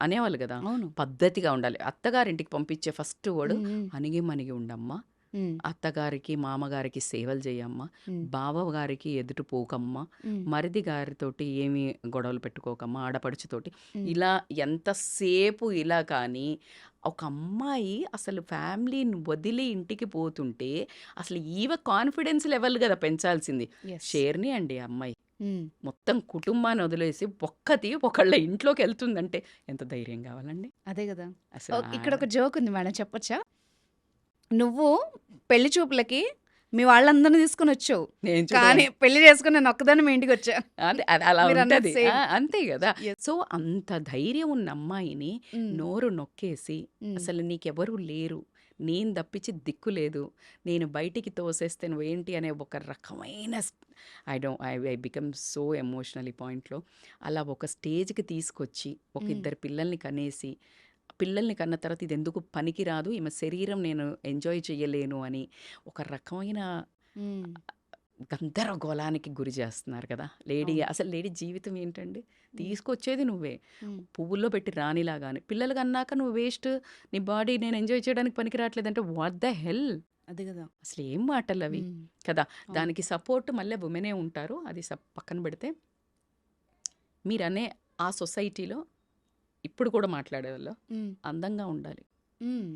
అనేవాళ్ళు కదా! అవును. పద్ధతిగా ఉండాలి. అత్తగారింటికి పంపించే ఫస్ట్ వర్డ్ హ్మ్. హ్మ్. అణిగి మణిగి ఉండమ్మా. హ్మ్. అత్తగారికి, మామగారికి సేవలు చేయమ్మా. హ్మ్. బావగారికి ఎదుటి పోకమ్మా. హ్మ్. మరిది గారితోటి ఏమి గొడవలు పెట్టుకోకమ్మా. ఆడపడుచుతోటి హ్మ్. ఇలా ఎంతసేపు ఇలా కానీ, ఒక అమ్మాయి అసలు ఫ్యామిలీని వదిలి ఇంటికి పోతుంటే అసలు ఈమె కాన్ఫిడెన్స్ లెవెల్ కదా పెంచాల్సింది. యెస్. షేర్‌ని అండి ఆ అమ్మాయి. హ్మ్. మొత్తం కుటుంబాన్ని వదిలేసి ఒక్కతి ఒకళ్ళ ఇంట్లోకెళ్తుందంటే ఎంత ధైర్యం కావాలండి? అదే గదా! అసలు ఇక్కడ ఒక జోక్ ఉంది మేడం, చెప్పొచ్చా? నువ్వు పెళ్లి చూపులకి మీ వాళ్ళందరిని తీసుకొనొచ్చావు. నేను కానీ చూడవని పెళ్లి చేసుకొని నేను ఒక్కదాన్ని మీ ఇంటికొచ్చా. అదే అది అలా మీరన్నది ఉంటది. సేమ్. అంతే గదా! యెస్. సో, అంత ధైర్యం ఉన్న అమ్మాయిని హ్మ్. నోరు నొక్కేసి, హ్మ్. అసలు నీకెవరు లేరు, నేను తప్పించి దిక్కు లేదు, నేను బయటికి తోసేస్తే నువ్వేంటి అనే ఒక రకమైన ఐ బికమ్ సో ఎమోషనల్ ఈ పాయింట్‌లో. అలా ఒక స్టేజ్‌కి తీసుకొచ్చి, ఒక హ్మ్. ఇద్దరు పిల్లల్ని కనేసి, పిల్లల్ని కన్న తర్వాత ఇదెందుకు పనికిరాదు, ఈమె శరీరం నేను ఎంజాయ్ చేయలేను అని ఒక రకమైన హ్మ్. గందరగోళానికి గురి చేస్తున్నారు కదా! అవును. అసలు లేడీ జీవితం ఏంటండి? హ్మ్. తీసుకొచ్చేది నువ్వే. హ్మ్. పువ్వుల్లో పెట్టి రాణిలాగాని. పిల్లలు కన్నాక నువ్వు వేస్ట్. నీ బాడీ నేను ఎంజాయ్ చేయడానికి పనికి రాట్లేదంటే వాట్ ద హెల్? అదే గదా! అసలు ఏం మాటలవి హ్మ్. కదా! అవును. దానికి సపోర్ట్ మళ్ళీ వుమెనే ఉంటారు. అది పక్కన పెడితే, మీరనే ఆ సొసైటీలో ఇప్పుడు కూడా మాట్లాడేవాళ్ళు హ్మ్. అందంగా ఉండాలి. హ్మ్.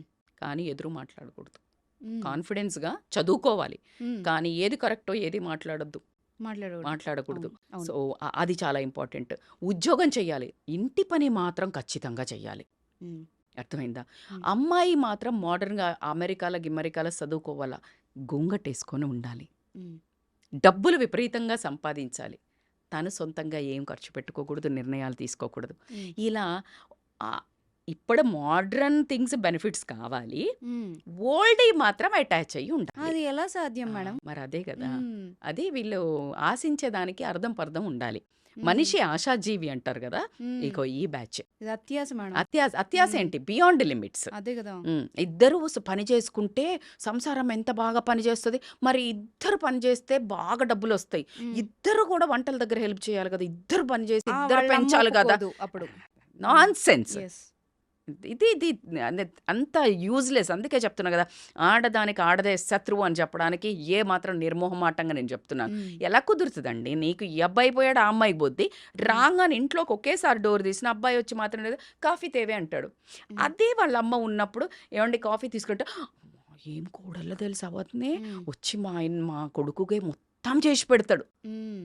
కానీ ఎదురు మాట్లాడకూడదు. హ్మ్. కాన్ఫిడెన్స్‌గా చదువుకోవాలి. హ్మ్. కానీ ఏది కరెక్టో ఏది మాట్లాడొద్దు. మాట్లాడకూడదు. మాట్లాడకూడదు. అవును. అవును. సో, అది చాలా ఇంపార్టెంట్. ఉద్యోగం చెయ్యాలి. ఇంటి పని మాత్రం ఖచ్చితంగా చెయ్యాలి. హ్మ్. అర్థమైందా? హ్మ్. అమ్మాయి మాత్రం మోడర్న్‌గా అమెరికాలో, గిమ్మరికాలో చదువుకోవాలా. గొంగటేసుకొని ఉండాలి. హ్మ్. డబ్బులు విపరీతంగా సంపాదించాలి. తను సొంతంగా ఏం ఖర్చు పెట్టుకోకూడదు. నిర్ణయాలు తీసుకోకూడదు. హ్మ్. ఇలా ఆహ్, ఇప్పుడు మోడ్రన్ థింగ్స్ బెనిఫిట్స్ కావాలి. హ్మ్. ఓల్డ్‌యి మాత్రం అటాచ్ అయ్యి ఉండాలి. అది ఎలా సాధ్యం మేడం? మరదే గదా! హ్మ్. అది వీళ్ళు ఆశించేదానికి అర్థం పర్థం ఉండాలి. హ్మ్. మనిషి ఆశాజీవి అంటారు గదా! హ్మ్. ఇగో ఈ బ్యాచ్. ఇది అత్యాస మేడం. అత్యాస హ్మ్. ఏంటి? Beyond limits. అదే గదా! ఇద్దరూ పని చేసుకుంటే సంసారం ఎంత బాగా పనిచేస్తది. మరి ఇద్దరు పని చేస్తే బాగా డబ్బులొస్తాయి. హ్మ్. ఇద్దరు కూడా వంటల దగ్గర హెల్ప్ చేయాలి గదా! ఇద్దరు పని చేసి ఇద్దరు వాళ్ళ అమ్మ పెంచాలి గదా! ఒప్పుకోదు అప్పుడు. హ్మ్. నాన్‌సెన్స్. యెస్. ఇది అంత యూజ్‌లెస్. అందుకే చెప్తున్నా గదా! ఆడదానికి ఆడదే శత్రువు అని చెప్పడానికి ఏ మాత్రం నిర్మోహమాటంగా నేను చెప్తున్నాను. హ్మ్. ఎలా కుదురుతదండి? నీకు ఈ అబ్బాయి పోయాడు, ఆ అమ్మాయి పోద్ది. హ్మ్. రాంగానే ఇంట్లోకి ఒకేసారి డోర్ తీసిన అబ్బాయి వచ్చి మాత్రం లేదు, "కాఫీ తేవే" అంటాడు. హ్మ్. అదే వాళ్ళ అమ్మ ఉన్నప్పుడు, "ఏవండీ కాఫీ తీసుకుంటే" ఏం కోడల్లో తెలుసా వదినే, హ్మ్. వచ్చి మా కొడుకుకే మొత్తం చేసి పెడతాడు. హ్మ్.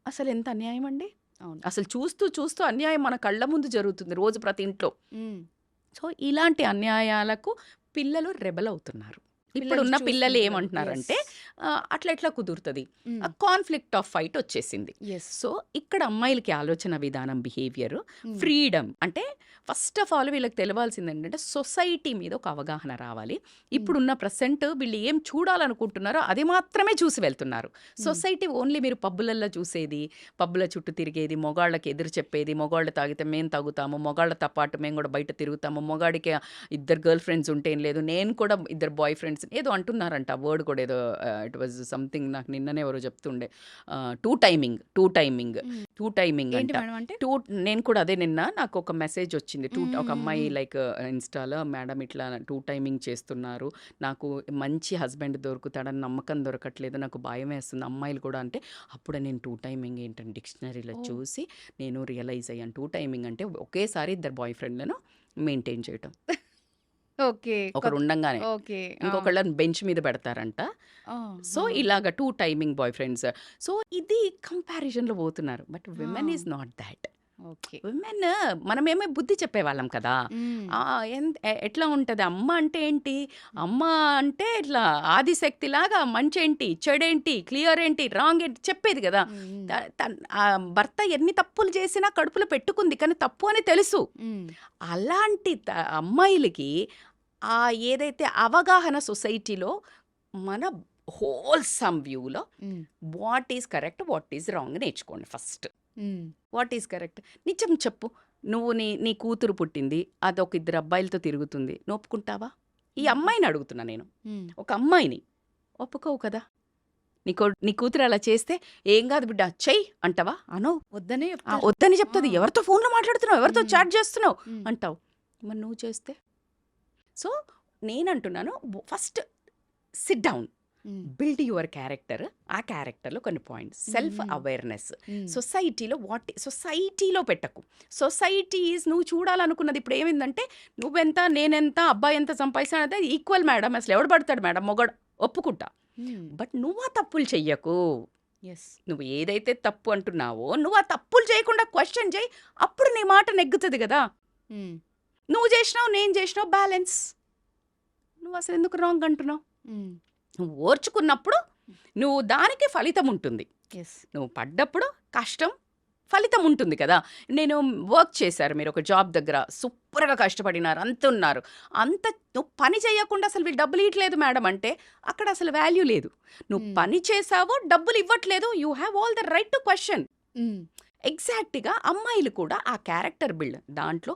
అసలెంత అన్యాయం అండి? అవును. అసలు చూస్తూ చూస్తూ అన్యాయం మన కళ్ళ ముందు జరుగుతుంది రోజు ప్రతి ఇంట్లో. హ్మ్. సో, ఇలాంటి అన్యాయాలకు పిల్లలు రెబెల్ అవుతున్నారు. పిల్లలు ఇప్పుడున్న పిల్లలు చూస్తున్న పిల్లలు. యెస్. ఏమంటున్నారంటే అట్లా ఎట్లా కుదురుతది? హ్మ్. కాన్‌ఫ్లిక్ట్ ఆఫ్ ఫైట్ వచ్చేసింది. యెస్. సో, ఇక్కడ అమ్మాయిలకి ఆలోచన విధానం, బిహేవియర్, హ్మ్. ఫ్రీడమ్ అంటే ఫస్ట్ ఆఫ్ ఆల్ వీళ్ళకి తెలవాల్సింది ఏంటంటే సొసైటీ మీద ఒక అవగాహన రావాలి. హ్మ్. ఇప్పుడున్న ప్రెజెంట్ వీళ్ళు ఏం చూడాలనుకుంటున్నారో అది మాత్రమే చూసి వెళ్తున్నారు. హ్మ్. సొసైటీ ఓన్లీ మీరు పబ్బులల్లో చూసేది, పబ్బుల చుట్టూ తిరిగేది, మొగాళ్ళకి ఎదురు చెప్పేది, మొగాళ్ళు తాగితే మేము తాగుతాము, మొగాళ్ళతో పాటు మేము కూడా బయట తిరుగుతాము, మొగాడికి ఇద్దరు గర్ల్ ఫ్రెండ్స్ ఉంటే ఏం లేదు, నేను కూడా ఇద్దరు బాయ్ ఫ్రెండ్స్, పర్సన్ ఏదో అంటున్నారంట వర్డ్ కూడా ఏదో ఇట్ వాజ్ సంథింగ్ నాకు నిన్ననే ఎవరో చెప్తుండే టూ టైమింగ్ హ్మ్. టూ టైమింగ్ ఏంటి అంట మేడం అంటే? నేను కూడా అదే నిన్న నాకు ఒక మెసేజ్ వచ్చింది హ్మ్. ఒక హ్మ్. అమ్మాయి హ్మ్. లైక్ ఇన్స్టాలో మేడం ఇట్లా టూ టైమింగ్ చేస్తున్నారు నాకు మంచి హస్బెండ్ దొరుకుతాడని నమ్మకం దొరకట్లేదు నాకు భయం వేస్తుంది అమ్మాయిలు కూడా అంటే అప్పుడు నేను టూ టైమింగ్ ఏంటంటే డిక్షనరీలో ఓహ్! చూసి నేను రియలైజ్ అయ్యాను టూ టైమింగ్ అంటే ఒకేసారి ఇద్దరు బాయ్ ఫ్రెండ్లను మెయింటైన్ చేయటం ఓకే. ఒకరు ఉండంగానే ఓకే. ఆ! ఇంకొకళ్ళని బెంచ్ మీద పెడతారంట ఆ! So ah! ఇలాగ two timing boyfriends so ఇది కంపారిజన్లో పోతున్నారు but ah! Women is not that okay. Women మనమేమో బుద్ధి చెప్పేవాళ్ళం కదా హ్మ్. ఎట్లా ఉంటుంది అమ్మ అంటే ఏంటి అమ్మ అంటే ఇట్లా ఆదిశక్తిలాగా మంచి ఏంటి చెడేంటి క్లియర్ ఏంటి రాంగ్ ఏంటి చెప్పేది కదా హ్మ్. హ్మ్. ఆ భర్త ఎన్ని తప్పులు చేసినా కడుపులో పెట్టుకుంది కానీ తప్పు అని తెలుసు హ్మ్. అలాంటి అమ్మాయిలకి ఆ ఏదైతే అవగాహన సొసైటీలో మన హోల్సమ్ వ్యూలో హ్మ్. What is correct what is wrong నేర్చుకోండి ఫస్ట్ హ్మ్. వాట్ ఈజ్ కరెక్ట్ నిజం చెప్పు నువ్వు నీ కూతురు పుట్టింది అదొక ఇద్దరు అబ్బాయిలతో తిరుగుతుంది నువ్వు ఒప్పుకుంటావా ఈ హుహు. అమ్మాయిని అడుగుతున్నా నేను హ్మ్. ఒక అమ్మాయిని ఒప్పుకోవు కదా నీ కూతురు అలా చేస్తే ఏం కాదు బిడ్డ చెయ్యి అంటావా అనవు వద్దనే చెప్తారు. వద్దని ఆ! చెప్తుంది ఎవరితో ఫోన్లో మాట్లాడుతున్నావు ఎవరితో హ్మ్. చాట్ చేస్తున్నావు హ్మ్. అంటావు మరి నువ్వు చేస్తే సో నేనంటున్నాను ఫస్ట్ సిట్ డౌన్ హ్మ్. బిల్డ్ యువర్ క్యారెక్టర్ ఆ క్యారెక్టర్లో కొన్ని పాయింట్స్ హ్మ్. సెల్ఫ్ హ్మ్. అవేర్నెస్ హ్మ్. సొసైటీలో పెట్టకు సొసైటీ ఈజ్ నువ్వు చూడాలనుకున్నది ఇప్పుడు ఏమైందంటే నువ్వెంత నేనెంత అబ్బాయి ఎంత సంపాదిస్తానంటే ఈక్వల్ మేడం అసలు ఎవడు పడతాడు మేడం మొగడు ఒప్పుకుంటా హ్మ్. బట్ నువ్వు ఆ తప్పులు చెయ్యకు యెస్. నువ్వు ఏదైతే తప్పు అంటున్నావో నువ్వు ఆ తప్పులు చేయకుండా క్వశ్చన్ చేయి అప్పుడు నీ మాట నెగ్గుతుంది కదా హ్మ్. నువ్వు చేసినావు నేను చేసినావు బ్యాలెన్స్ నువ్వు అసలు ఎందుకు రాంగ్ అంటున్నావు హ్మ్. నువ్వు ఓర్చుకున్నప్పుడు నువ్వు దానికి ఫలితం ఉంటుంది యెస్. నువ్వు పడ్డప్పుడు కష్టం ఫలితం ఉంటుంది కదా నేను వర్క్ చేశారు మీరు ఒక జాబ్ దగ్గర సూపర్గా కష్టపడినారు అంత ఉన్నారు అంత నువ్వు పని చేయకుండా అసలు వీళ్ళు డబ్బులు ఇవ్వట్లేదు మేడం అంటే అక్కడ అసలు వాల్యూ లేదు నువ్వు హ్మ్. పని చేసావో డబ్బులు ఇవ్వట్లేదు you have all the right to question హ్మ్. ఎగ్జాక్ట్గా అమ్మాయిలు కూడా ఆ క్యారెక్టర్ బిల్డ్ దాంట్లో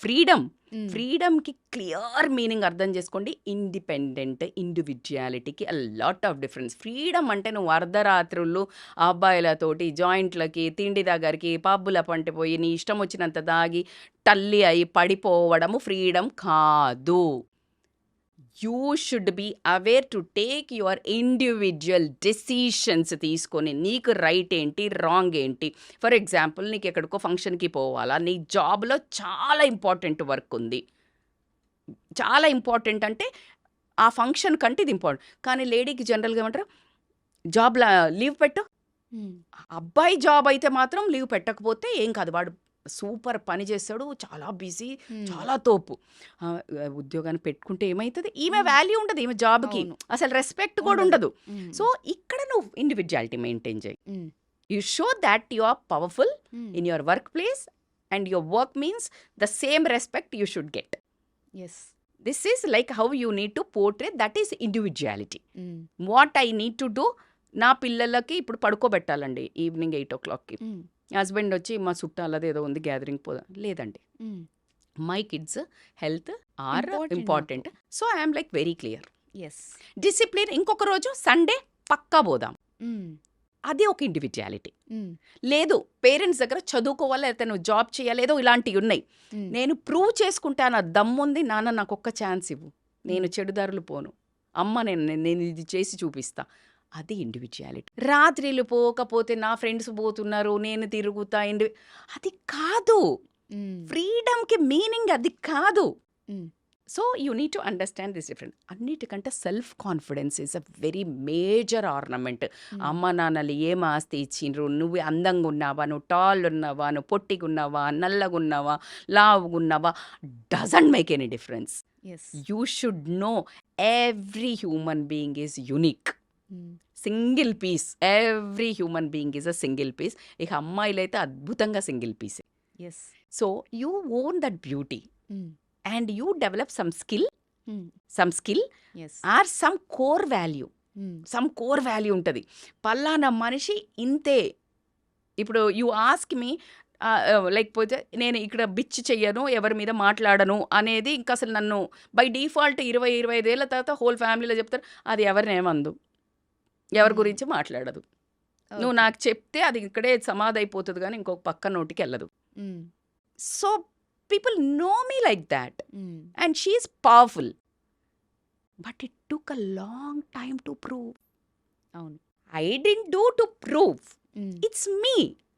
ఫ్రీడమ్ హ్మ్. ఫ్రీడమ్కి క్లియర్ మీనింగ్ అర్థం చేసుకోండి ఇండిపెండెంట్ ఇండివిజువాలిటీకి a lot of difference freedom అంటే నువ్వు అర్ధరాత్రులు అబ్బాయిలతోటి జాయింట్లకి తిండి దగ్గరికి పబ్బుల పంటి పోయి నీ ఇష్టం వచ్చినంత దాగి టల్లి అయి పడిపోవడము ఫ్రీడమ్ కాదు you should be aware to take your individual decisions తీసుకొని నీకు రైట్ ఏంటి రాంగ్ ఏంటి ఫర్ ఎగ్జాంపుల్ నీకు ఎక్కడికో ఫంక్షన్కి పోవాలా నీ జాబ్లో చాలా ఇంపార్టెంట్ వర్క్ ఉంది చాలా ఇంపార్టెంట్ అంటే ఆ ఫంక్షన్ కంటే ఇది ఇంపార్టెంట్ కానీ లేడీకి జనరల్గా ఏమంటారు జాబ్లో లీవ్ పెట్టు హ్మ్. అబ్బాయి జాబ్ అయితే మాత్రం లీవ్ పెట్టకపోతే ఏం కాదు వాడు సూపర్ పని చేస్తాడు చాలా బిజీ హ్మ్. చాలా తోపు ఆ, ఉద్యోగాన్ని పెట్టుకుంటే ఏమవుతుంది ఈమె హ్మ్. వాల్యూ ఉండదు ఈమె జాబ్కి అవును. అసలు రెస్పెక్ట్ కూడా ఉండదు. ఉండదు హ్మ్. సో ఇక్కడ నువ్వు ఇండివిజువాలిటీ మెయింటైన్ చేయి hmm. You show that you are powerful hmm. In your work place and your work means the same respect you should get yes. This is like how you need to portray that is individuality hmm. What I need to do నా పిల్లలకి ఇప్పుడు పడుకోబెట్టాలండి evening 8 o'clockకి హ్మ్. Husband వచ్చి మా చుట్టాలది ఏదో ఉంది gathering పోదాం లేదండి hmm. My kids health are important important నాకు. So I'm like very clear yes. Discipline ఇంకొక రోజు సండే పక్కా పోదాం హ్మ్. అది ఒక ఇండివిజువాలిటీ హ్మ్. లేదు పేరెంట్స్ దగ్గర చదువుకోవాలి లేకపోతే నువ్వు జాబ్ చేయాలి ఏదో ఇలాంటివి ఉన్నాయి హ్మ్. నేను ప్రూవ్ చేసుకుంటాను ఆ దమ్ముంది నాన్న నాకు ఒక్క ఛాన్స్ ఇవ్వు నేను హ్మ్. చెడుదారులు పోను అమ్మ నేను ఇది చేసి చూపిస్తా అది ఇండివిజువాలిటీ రాత్రిళ్ళు పోకపోతే నా ఫ్రెండ్స్ పోతున్నారు నేను తిరుగుతా అది కాదు హ్మ్. ఫ్రీడమ్కి మీనింగ్ అది కాదు hmm. So you need to understand this different అన్నిటికంటే self confidence is a very major ornament hmm. అమ్మ నాన్నలు ఏం ఆస్తి ఇచ్చిండ్రు నువ్వు అందంగా ఉన్నావా నువ్వు టాల్ ఉన్నావా నువ్వు పొట్టిగా ఉన్నావా నల్లగా ఉన్నావా లావుగా ఉన్నావా doesn't make any difference yes. You should know every human being is unique hmm. Single piece every human being is a single piece ఇక అమ్మాయిలు అయితే అద్భుతంగా సింగిల్ పీసే yes. So you own that beauty hmm. And you develop hmm. Some skill yes. Or some core value hmm. ఉంటుంది పల్లానా మనిషి ఇంతే ఇప్పుడు you ask me లేకపోతే నేను ఇక్కడ బిచ్ చెయ్యను, ఎవరి మీద మాట్లాడను అనేది ఇంక అసలు నన్ను బై డిఫాల్ట్ 25 ఏళ్ల తర్వాత హోల్ ఫ్యామిలీలో చెప్తారు. అది ఎవరినేమందు. ఎవరి హ్మ్. గురించి మాట్లాడదు. నువ్వు ఓకే. నాకు చెప్తే అది ఇక్కడే సమాధైపోతది గానీ ఇంకొక పక్క నోటికెళ్ళదు. Hmm. So, people know me like thought hmm. And she is powerful. But it took a long time to prove. అవును. I didn't do to prove. Hmm. It's me.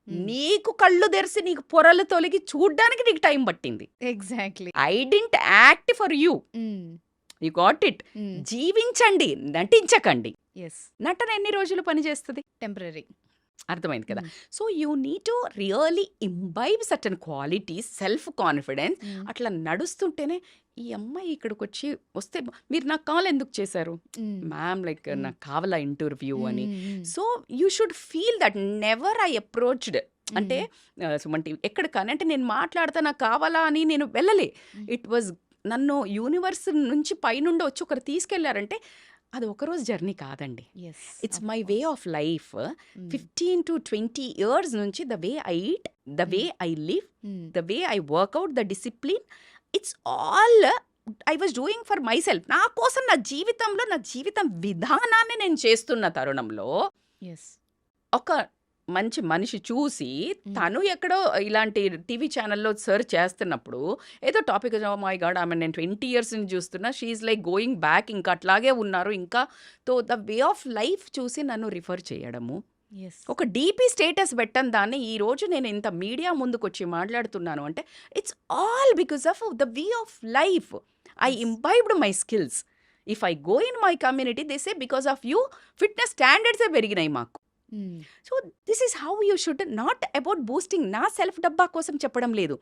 Hmm. నీకు కళ్ళు తెరిసి నీకు పొరలు తొలగి చూడ్డానికి నీకు టైం పట్టింది. Exactly. I didn't act for you. Hmm. You got it. Hmm. జీవించండి, నటించకండి. యెస్. నటన ఎన్ని రోజులు పనిచేస్తది? టెంపరరీ. అర్థమైంది కదా! హ్మ్. So, you need to really imbibe certain qualities, self confidence. హ్మ్. అట్లా నడుస్తుంటేనే ఈ అమ్మాయి ఇక్కడికొచ్చి వస్తే మీరు నాకు కాల్ ఎందుకు చేశారు? హ్మ్. మ్యామ్ లైక్ హ్మ్. నాకు కావాలా ఇంటర్వ్యూ అని. హ్మ్. హ్మ్. So, you should feel that never I approached. అంటే హ్మ్. సుమన్ టీవీ ఎక్కడ కానీ అంటే నేను మాట్లాడతా నాకు కావాలా అని నేను వెళ్ళలే. హ్మ్. ఇట్ వాజ్ నన్ను యూనివర్స్ నుంచి పైనుండి వచ్చి ఒకరు తీసుకెళ్లారంటే అది ఒకరోజు జర్నీ కాదండి. Yes. It's of my way course. Of life. హ్మ్. 15 to 20 ఇయర్స్ నుంచి the way I eat, the way hmm. I live, hmm. The way I work out, the discipline, it's all I was doing for myself. నా కోసం నా జీవితంలో నా జీవితం విధానాన్ని నేను చేస్తున్న తరుణంలో యెస్. ఒక మంచి మనిషి చూసి హ్మ్. తను ఎక్కడో ఇలాంటి టీవీ ఛానల్‌లో సెర్చ్ చేస్తున్నప్పుడు ఏదో టాపిక్ ఓహ్ మై గాడ్! ఆమె నేను 20 ఇయర్స్ నుంచి చూస్తున్నా. She is like going back ఇంకా అట్లాగే ఉన్నారు. ఇంకా ద వే ఆఫ్ లైఫ్ చూసి నన్ను రిఫర్ చేయడము. యెస్. ఒక డీపీ స్టేటస్ పెట్టని దాన్ని ఈరోజు నేను ఇంత మీడియా ముందుకొచ్చి మాట్లాడుతున్నాను అంటే it's all because of the way of life. I yes. Imbibed my skills. If I go in my community they say because of you fitness స్టాండర్డ్సే పెరిగినాయి మాకు. Hmm. So this is how you should not about boosting. నా self డబ్బా కోసం చెప్పడం లేదు.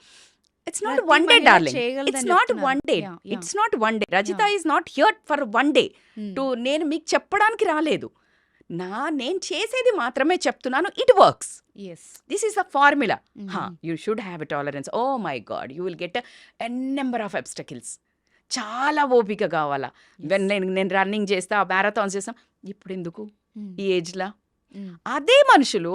It's not ప్రతి one day మహిళ డార్లింగ్. ఇట్స్ చేయగలదని నాట్ చెప్తున్నారు. One day. Yeah! Yeah! It's not one day. Rajitha yeah! Is not here for one day hmm. To నేను మీకు చెప్పడానికి రాలేదు. నేను చేసేది మాత్రమే చెప్తున్నాను. It works. Yes. This is the formula. Hmm. You should have a tolerance. Oh my God! You will get an number of obstacles. చాలా ఓపిక కావాలా. యెస్. నేను రన్నింగ్ చేస్తా, మ్యారథాన్స్ చేస్తాం. ఇప్పుడెందుకు హ్మ్. ఈ ఏజ్‌లా? హ్మ్. అదే మనుషులు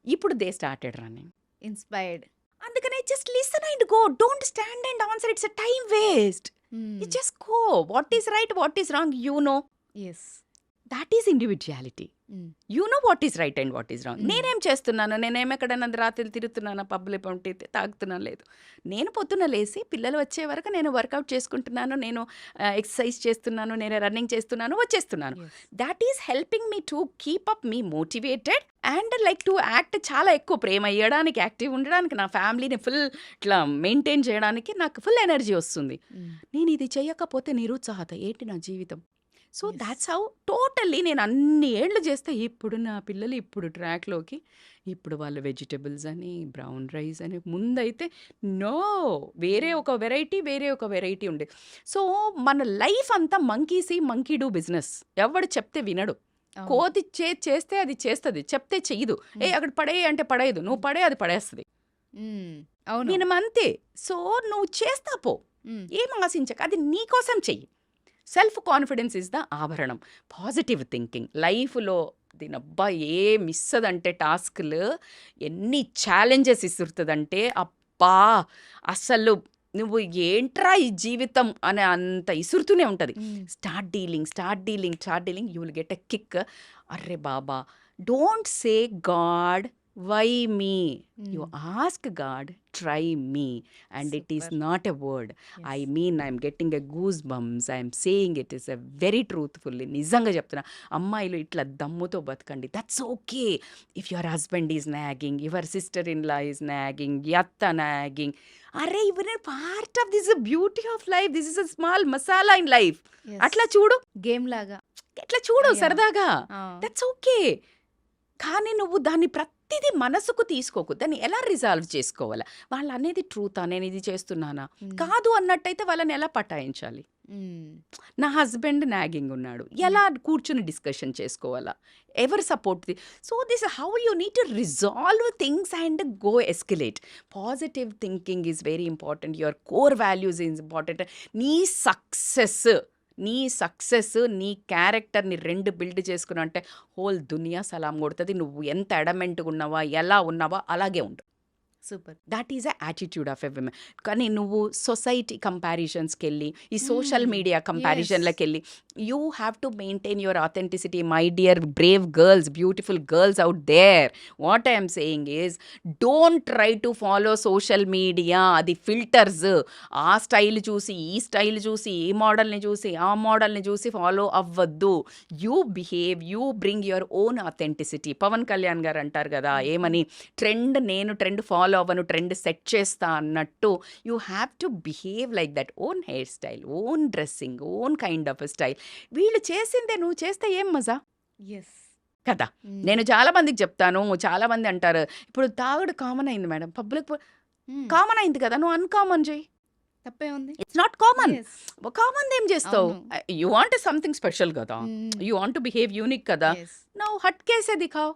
ఇప్పుడు దే స్టార్టెడ్ రన్నింగ్. ఇన్‌స్పైర్డ్. అందుకనే just listen and go. Don't stand and answer. It's a time waste. You hmm. Just go. What is right, what is wrong you know. Yes. That is individuality. Hmm. You know what is right and what is wrong. Hmm. నేనేం చేస్తున్నాను? నేనేం ఎక్కడైనా రాత్రులు తిరుగుతున్నానా? పబ్‌లో పొంటి తాగుతున్నాను లేదు. నేను పొద్దున్న లేసి పిల్లలు వచ్చే వరకు నేను వర్కౌట్ చేసుకుంటున్నాను. నేను ఎక్సర్సైజ్ చేస్తున్నాను. నేను రన్నింగ్ చేస్తున్నాను. వచ్చేస్తున్నాను. Yes. That is helping me to keep up me motivated and like to act. చాలా ఎక్కువ ప్రేమ ఇయ్యడానికి, యాక్టివ్ ఉండడానికి, నా ఫ్యామిలీని ఫుల్ ఇట్లా మెయింటైన్ చేయడానికి నాకు ఫుల్ ఎనర్జీ వస్తుంది. హ్మ్. నేను ఇది చేయకపోతే నిరుత్సాహత. ఏంటి నా జీవితం? So yes. That's how totally నేను అన్ని ఏళ్ళు చేస్తే ఇప్పుడు నా పిల్లలు ఇప్పుడు ట్రాక్‌లోకి ఇప్పుడు వాళ్ళు వెజిటబుల్స్ అని, బ్రౌన్ రైస్ అని ముందైతే నో! వేరే ఒక వెరైటీ, వేరే ఒక వెరైటీ ఉండేది. సో మన లైఫ్ అంతా మంకీ డూ బిజినెస్. ఎవడు చెప్తే వినడు. అవును. కోతి చేస్తే అది చేస్తది. చెప్తే చెయ్యదు. హ్మ్. అక్కడ పడేయి అంటే పడేయదు. నువ్వు పడే అది పడేస్తది. హ్మ్. అవును. మనమంతే. సో నువ్వు చేస్తా పో. హ్మ్. ఏం ఆశించకు. అది నీ కోసం చెయ్యి. సెల్ఫ్ కాన్ఫిడెన్స్ ఇస్ ద ఆభరణం. పాజిటివ్ థింకింగ్ లైఫ్‌లో దీనబ్బా ఏం ఇస్తదంటే టాస్క్‌లు ఎన్ని ఛాలెంజెస్ ఇసురుతదంటే అబ్బా! అసలు నువ్వు ఏంట్రా ఈ జీవితం అనే అంత ఇసురుతూనే ఉంటది. హ్మ్. Start dealing you will get a kick. అర్రె బాబా! Don't say God why me? You hmm. Ask God try me and it is super. Not a word. I yes. Mean I'm getting a goose bumps. I'm saying it is a very truthfully. నిజంగా చెప్తున్నా. అమ్మాయిలు ఇట్లా దమ్ముతో బతకండి. That's okay. If your husband is nagging, your sister in law is nagging, యత్త nagging. అరే ఇవన్నీ part of this beauty of life. This is a small masala in life. Yes. అట్లా చూడు. గేమ్ లాగా. ఇట్లా చూడు యాహ్! సరదాగా. ఆ! That's okay. కానీ నువ్వు దాన్ని ప్రతిదీ మనసుకు తీసుకోకు. దాన్ని ఎలా రిజాల్వ్ చేసుకోవాలా? వాళ్ళనేది ట్రూతా? నేనిది చేస్తున్నానా? హ్మ్. కాదు అన్నట్టయితే వాళ్ళని ఎలా పటాయించాలి? హ్మ్. నా హస్బెండ్ నాగింగ్ ఉన్నాడు. హ్మ్. ఎలా కూర్చొని డిస్కషన్ చేసుకోవాలా? ఎవరు support? So this how you need to resolve things and go escalate. Positive thinking is very important. Your core values is important. నీ సక్సెస్ నీ క్యారెక్టర్‌ని 2 బిల్డ్ చేసుకున్నావంటే హోల్ దునియా సలాం కొడతది. నువ్వు ఎంత అడమెంట్‌గా ఉన్నావా, ఎలా ఉన్నావా అలాగే ఉండు. Super. That is a attitude of a women. కానీ నువ్వు సొసైటీ కంపారిజన్స్కి వెళ్ళి ఈ సోషల్ మీడియా ఎస్. కంపారిజన్లకు వెళ్ళి you have to maintain your authenticity my dear brave girls, beautiful girls out there. What I'm saying is don't try to follow social media. అది filters. ఆ style చూసి ఈ స్టైల్ చూసి ఈ మోడల్ని చూసి ఆ మోడల్ని చూసి ఫాలో అవ్వద్దు. You behave, you bring your own authenticity. Pawan Kalyan garu అంటారు కదా ఏమని, నేను ట్రెండ్ ఫాలో అవ్వను, ట్రెండ్ సెట్ చేస్తా అన్నట్టు you have to behave like that. Own hair style, own dressing, own kind of style. వీళ్ళు చేసిందే నువ్వు చేస్తే ఏం మజా ఎస్. కదా. నేను చాలా మందికి చెప్తాను, చాలా మంది అంటారు ఇప్పుడు తాగుడు కామన్ అయింది మేడం, పబ్లిక్ కామన్ అయింది కదా, నువ్వు అన్కామన్ చేయి. తప్పే ఉంది. It's not common. Yes. Common ఏం చేస్తావు? అవును. యూ వాంట్ సంథింగ్ స్పెషల్ కదా, you want to behave unique కదా. ఎస్. నౌ హట్ కేసే దిఖావ్,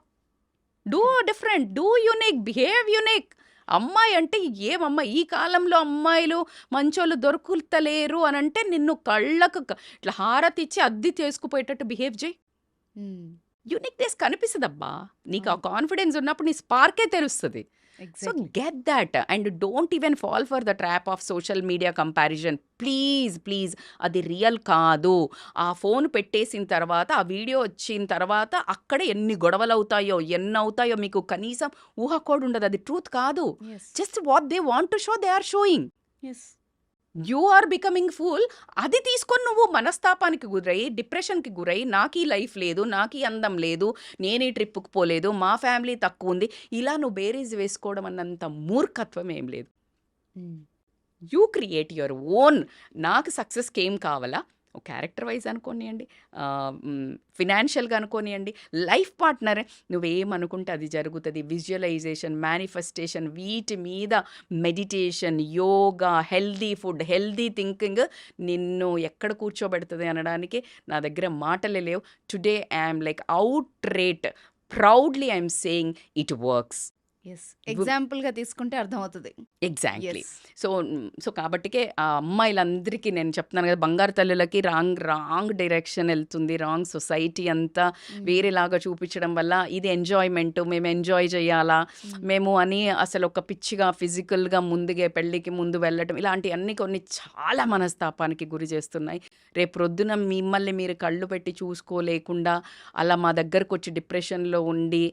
do different, do unique, behave unique. అమ్మాయి అంటే ఏమమ్మా, ఈ కాలంలో అమ్మాయిలు మంచోళ్ళు దొరుకుతలేరు అని అంటే నిన్ను కళ్ళకు ఇట్లా హారతి ఇచ్చి అద్ది చేసుకుపోయేటట్టు బిహేవ్ చేయి. యూనిక్నెస్ కనిపిస్తుందబ్బా నీకు. ఆ అవును. కాన్ఫిడెన్స్ ఉన్నప్పుడు నీ స్పార్కే తెలుస్తుంది. So exactly. Get that and don't even fall for the trap of social media comparison. Please please, అది రియల్ కాదు. ఆ ఫోన్ పెట్టేసిన తర్వాత, ఆ వీడియో వచ్చిన తర్వాత అక్కడే ఎన్ని గొడవలు అవుతాయో ఎన్ని అవుతాయో మీకు కనీసం ఊహ కూడా ఉండదు. అది ట్రూత్ కాదు. Yes. Just what they want to show they are showing. Yes. You are becoming fool. అది తీసుకొని నువ్వు మనస్తాపానికి గురై, డిప్రెషన్కి గురై, నాకు ఈ లైఫ్ లేదు, నాకు ఈ అందం లేదు, నేను ఈ ట్రిప్పుకు పోలేదు, మా ఫ్యామిలీ తక్కువ ఉంది, ఇలా నువ్వు బేరీజ్ వేసుకోవడం అన్నంత మూర్ఖత్వం ఏం లేదు. You create your own. నాకు సక్సెస్కి ఏం కావాలా, క్యారెక్టర్ వైజ్ అనుకోనియండి, ఫినాన్షియల్గా అనుకోనియండి, లైఫ్ పార్ట్నర్, నువ్వేమనుకుంటే అది జరుగుతుంది. విజువలైజేషన్, మేనిఫెస్టేషన్, వీటి మీద meditation, yoga, healthy food, healthy thinking నిన్ను ఎక్కడ కూర్చోబెడుతుంది అనడానికి నా దగ్గర మాటలే లేవు. Today I'm like outright proudly I'm saying it works. Yes. ఎగ్జాంపుల్గా తీసుకుంటే అర్థమవుతుంది. ఎగ్జాక్ట్లీ. ఎస్. సో కాబట్టికే ఆ అమ్మాయిలందరికీ నేను చెప్తున్నాను కదా, బంగారు తల్లులకి రాంగ్ డైరెక్షన్ వెళ్తుంది. రాంగ్ సొసైటీ అంతా వేరేలాగా చూపించడం వల్ల ఇది ఎంజాయ్మెంట్, మేము ఎంజాయ్ చేయాలా మేము అని అసలు ఒక పిచ్చిగా ఫిజికల్గా ముందుగా పెళ్ళికి ముందు వెళ్ళటం, ఇలాంటివన్నీ కొన్ని చాలా మనస్తాపానికి గురి చేస్తున్నాయి. రేపు ప్రొద్దున మిమ్మల్ని మీరు కళ్ళు పెట్టి చూసుకోలేకుండా అలా మా దగ్గరకు వచ్చి డిప్రెషన్లో ఉండి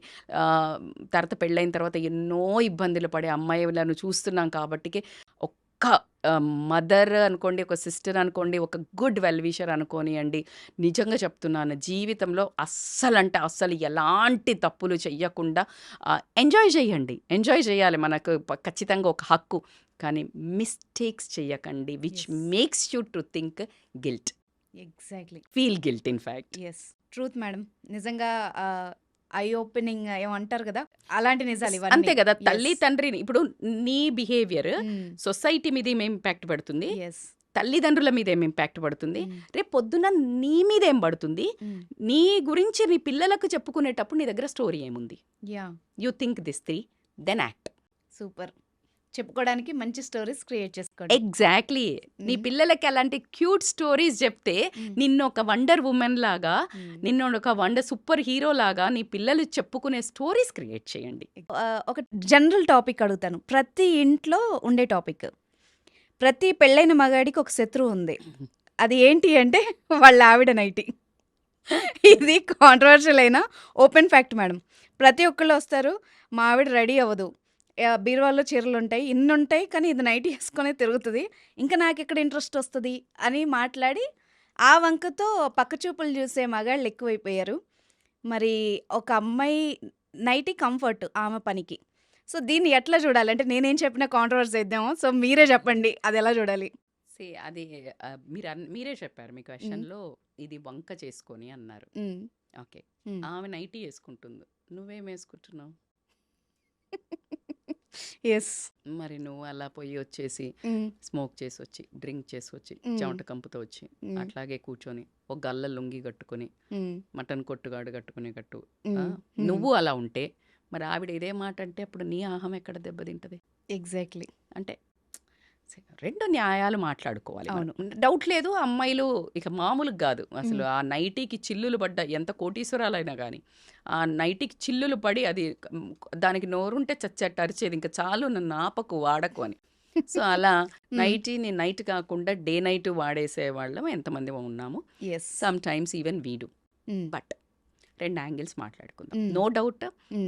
తర్వాత పెళ్ళైన తర్వాత ఎన్నో ఇబ్బందులు పడే అమ్మాయిలను చూస్తున్నాం. కాబట్టికి ఒక్క మదర్ అనుకోండి, ఒక సిస్టర్ అనుకోండి, ఒక గుడ్ వెల్విషర్ అనుకోనియండి, నిజంగా చెప్తున్నాను, జీవితంలో అస్సలు ఎలాంటి తప్పులు చెయ్యకుండా ఎంజాయ్ చేయండి. ఎంజాయ్ చేయాలి, మనకు ఖచ్చితంగా ఒక హక్కు. కానీ మిస్టేక్స్ చెయ్యకండి which yes. Makes you to think guilt, exactly. Feel guilt in fact. Yes. Truth madam. నిజంగా ఐ ఓపెనింగ్ ఏమంటారు కదా, అలాంటి నిజాలు ఇవన్నీ. అంతే కదా, తల్లి ఎస్. తండ్రిని ఇప్పుడు నీ బిహేవియర్ సొసైటీ మీద ఏం ఇంపాక్ట్ పడుతుంది, ఎస్. తల్లిదండ్రుల మీద ఏం ఇంపాక్ట్ పడుతుంది, రేపు పొద్దున నీ మీద ఏం పడుతుంది, నీ గురించి నీ పిల్లలకు చెప్పుకునేటప్పుడు నీ దగ్గర స్టోరీ ఏముంది. Yeah. You think this three then act. Super. చెప్పుకోవడానికి మంచి స్టోరీస్ క్రియేట్ చేసుకోండి. ఎగ్జాక్ట్లీ. నీ పిల్లలకి అలాంటి క్యూట్ స్టోరీస్ చెప్తే నిన్ను ఒక వండర్ ఉమెన్ లాగా, నిన్ను ఒక సూపర్ హీరో లాగా నీ పిల్లలు చెప్పుకునే స్టోరీస్ క్రియేట్ చేయండి. ఒక జనరల్ టాపిక్ అడుగుతాను, ప్రతి ఇంట్లో ఉండే టాపిక్. ప్రతి పెళ్ళైన మగాడికి ఒక శత్రువు ఉంది. అది ఏంటి అంటే వాళ్ళ ఆవిడ నైటీ. ఇది కాంట్రవర్షియల్ అయినా ఓపెన్ ఫ్యాక్ట్ మేడం. ప్రతి ఒక్కళ్ళు వస్తారు, మా ఆవిడ రెడీ అవ్వదు, బీరువాలో చీరలు ఉంటాయి, ఇన్ని ఉంటాయి, కానీ ఇది నైట్ వేసుకొని తిరుగుతుంది, ఇంకా నాకు ఇక్కడ ఇంట్రెస్ట్ వస్తుంది అని మాట్లాడి ఆ వంకతో పక్క చూపులు చూసే మగాళ్ళు ఎక్కువైపోయారు. మరి ఒక అమ్మాయి నైటీ కంఫర్ట్ ఆమె పనికి. సో దీన్ని ఎట్లా చూడాలి అంటే, నేనేం చెప్పినా కాంట్రవర్సీ అయిద్దామో, సో మీరే చెప్పండి అది ఎలా చూడాలి. అది మీరే చెప్పారు మీ క్వశ్చన్లో, ఇది వంక చేసుకొని అన్నారు. ఓకే, ఆమె నైటీ వేసుకుంటుంది, నువ్వేం వేసుకుంటున్నావు? ఎస్. మరి నువ్వు అలా పోయి వచ్చేసి స్మోక్ చేసి వచ్చి, డ్రింక్ చేసి వచ్చి, చెమట కంపుతో వచ్చి అట్లాగే కూర్చొని ఒక గల్ల లుంగి కట్టుకొని, మటన్ కొట్టుగాడు కట్టుకునేటట్టు నువ్వు అలా ఉంటే మరి ఆవిడ ఇదే మాట అంటే అప్పుడు నీ ఆహం ఎక్కడ దెబ్బతింటది? ఎగ్జాక్ట్లీ. అంటే రెండు న్యాయాలు మాట్లాడుకోవాలి మనం. అవును. డౌట్ లేదు అమ్మాయిలు ఇక మామూలుగా కాదు అసలు. ఆ నైటీకి చిల్లులు పడ్డ ఎంత కోటీశ్వరాలైనా కానీ ఆ నైటీకి చిల్లులు పడి అది దానికి నోరుంటే చచ్చట్టు అరిచేది, ఇంకా చాలు నన్ను ఆపకు వాడకు అని. సో అలా నైటీని నైట్ కాకుండా డే నైట్ వాడేసే వాళ్ళం ఎంతమంది ఉన్నాము. ఎస్. సమ్ టైమ్స్ ఈవెన్ వీడు. బట్ రెండు యాంగిల్స్ మాట్లాడుకుందాం. Mm. నో డౌట్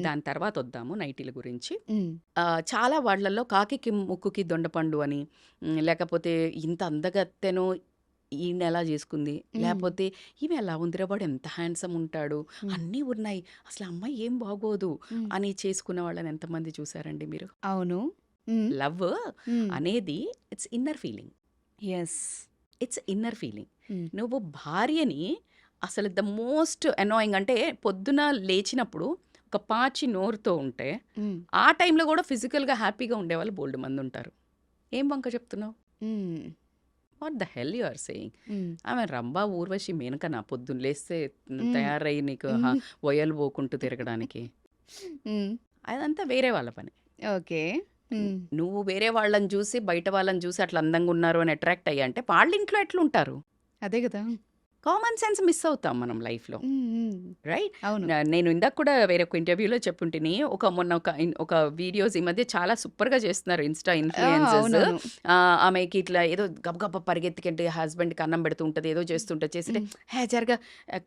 దాని తర్వాత వద్దాము నైటీల గురించి. చాలా వాళ్ళల్లో కాకికి ముక్కుకి దొండపండు అని, లేకపోతే ఇంత అందగత్తెను ఈయన ఎలా చేసుకుంది, లేకపోతే ఈమె ఎలా ఉందిరా వాడు ఎంత హ్యాండ్సమ్ ఉంటాడు, అన్నీ ఉన్నాయి అసలు అమ్మాయి ఏం బాగోదు అని చేసుకున్న వాళ్ళని ఎంతమంది చూసారండి మీరు? అవును. లవ్ అనేది it's inner feeling. Yes. It's inner feeling. నువ్వు భార్యని అసలు ద మోస్ట్ అనాయింగ్ అంటే పొద్దున లేచినప్పుడు ఒక పాచి నోరుతో ఉంటే ఆ టైంలో కూడా ఫిజికల్గా హ్యాపీగా ఉండేవాళ్ళు బోల్డ్ మంది ఉంటారు. ఏం వంక చెప్తున్నావు? What the hell you are saying? ఆమె రంభా ఊర్వశి మేనకనా పొద్దున్న లేస్తే తయారై నీకు వయలు పోకుంటూ తిరగడానికి? అదంతా వేరే వాళ్ళ పని. ఓకే. నువ్వు వేరే వాళ్ళని చూసి బయట వాళ్ళని చూసి అట్లా అందంగా ఉన్నారు అని అట్రాక్ట్ అయ్యా అంటే వాళ్ళ ఇంట్లో ఎట్లుంటారు? అదే కదా. కామన్ సెన్స్ మిస్ అవుతాం మనం లైఫ్లో, రైట్? అవును. నేను ఇందాక కూడా వేరే ఒక ఇంటర్వ్యూలో చెప్పుంటిని. మొన్న ఒక వీడియోస్ ఈ మధ్య చాలా సూపర్గా చేస్తున్నారు ఇన్స్టా ఇన్ఫ్లుయెన్సర్స్. అవునవును. ఆమెకి ఇట్లా ఏదో గబగబ పరిగెత్తికంటే హస్బెండ్కి అన్నం పెడుతూ ఉంటుంది, ఏదో చేస్తుంటుంది. చేస్తే జరగా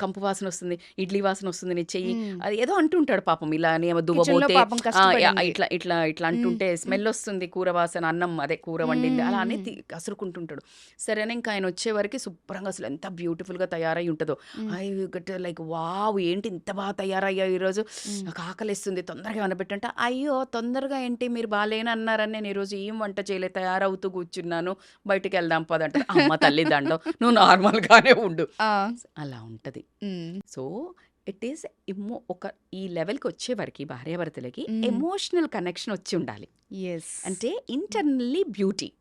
కంపు వాసన వస్తుంది, ఇడ్లీ వాసన వస్తుంది, నీ చెయ్యి అది ఏదో అంటుంటాడు పాపం. ఇలా అని ఏమో కిచెన్లో దువ్వబోతే పాపం కష్టపడింది. ఇట్లా ఇట్లా ఇట్లా అంటుంటే స్మెల్ వస్తుంది, కూర వాసన, అన్నం అదే కూర వండింది అలా అని కసురుకుంటుంటాడు. సరేనా ఇంకా ఆయన వచ్చేవరకు శుభ్రంగా అసలు ఎంత బ్యూటిఫుల్గా తయారై ఉంటుందో. ఐ గట్ లైక్ వావ్ ఏంటి ఇంత బాగా తయారయ్యా ఈరోజు, నాకు ఆకలిస్తుంది తొందరగా అనబెట్టంటే, అయ్యో తొందరగా ఏంటి మీరు బాగాలేని అన్నారని నేను ఈరోజు ఏం వంట చేయలేదు తయారవుతూ కూర్చున్నాను, బయటికి వెళ్దాం పదంటే అమ్మ తల్లి దండం నువ్వు నార్మల్గానే ఉండు. అలా ఉంటుంది. సో ఇట్ ఈస్ ఈ లెవెల్కి వచ్చేవరకు భార్యాభర్తలకి ఎమోషనల్ కనెక్షన్ వచ్చి ఉండాలి. ఎస్. అంటే ఇంటర్నల్లీ బ్యూటీ.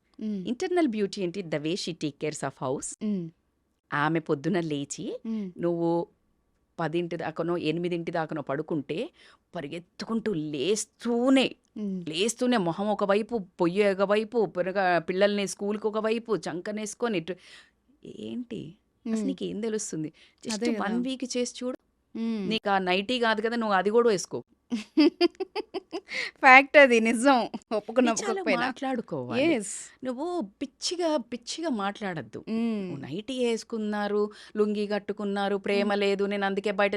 ఇంటర్నల్ బ్యూటీ ఏంటి? The way she take cares of house. ఆమె పొద్దున లేచి నువ్వు 10 దాకానో 8 దాకానో పడుకుంటే పరిగెత్తుకుంటూ లేస్తూనే మొహం ఒకవైపు, పొయ్యి ఒకవైపు, పిల్లల్ని స్కూల్కి ఒకవైపు చంకనేసుకొని ఏంటి అసలు నీకు ఏం తెలుస్తుంది? జస్ట్ 1 వీక్ చేసి చూడు, నీకు ఆ నైటీ కాదు కదా నువ్వు అది కూడా వేసుకో. ఫ్యాక్ట్, అది నిజం. ఒప్పుకున్నా మాట్లాడుకోవాలి. నువ్వు పిచ్చిగా మాట్లాడద్దు. నైటీ వేసుకున్నారు, లుంగి కట్టుకున్నారు, ప్రేమ లేదు, నేను అందుకే బయట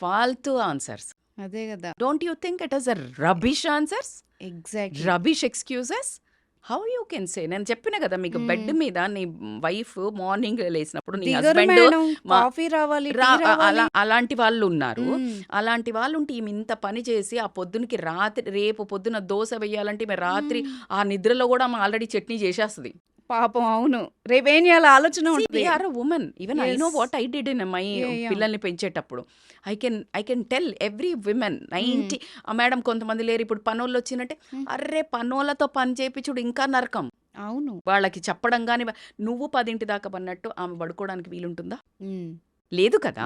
ఫాల్తూ ఆన్సర్స్. అదే కదా. Don't you think it is a rubbish answers, exactly rubbish excuses? How you can say? నేను చెప్పిన కదా మీకు, బెడ్ మీద నీ వైఫ్ మార్నింగ్ లేసినప్పుడు నీ హస్బెండ్ కాఫీ రావాలి, అలాంటి వాళ్ళు ఉన్నారు. అలాంటి వాళ్ళు ఉంటే ఈమె ఇంత పని చేసి ఆ పొద్దునకి రేపు పొద్దున దోశ వేయాలంటే ఈమె రాత్రి ఆ నిద్రలో కూడా ఆమె ఆల్రెడీ చట్నీ చేసేస్తుంది పాపం. అవును, రేపేం చేయాలి ఆలోచన ఉంటుంది. Women even I know what I did in my పిల్లల్ని పెంచేటప్పుడు. I can tell every women 90 madam కొంతమంది లేరు ఇప్పుడు పనోళ్ళు వచ్చినట్టే, అర్రే పనోళ్ళతో పని చేయించుడు ఇంకా నరకం. అవును, వాళ్ళకి చెప్పడం కానీ నువ్వు 10 దాకా పన్నట్టు ఆమె పడుకోవడానికి వీలుంటుందా? లేదు కదా.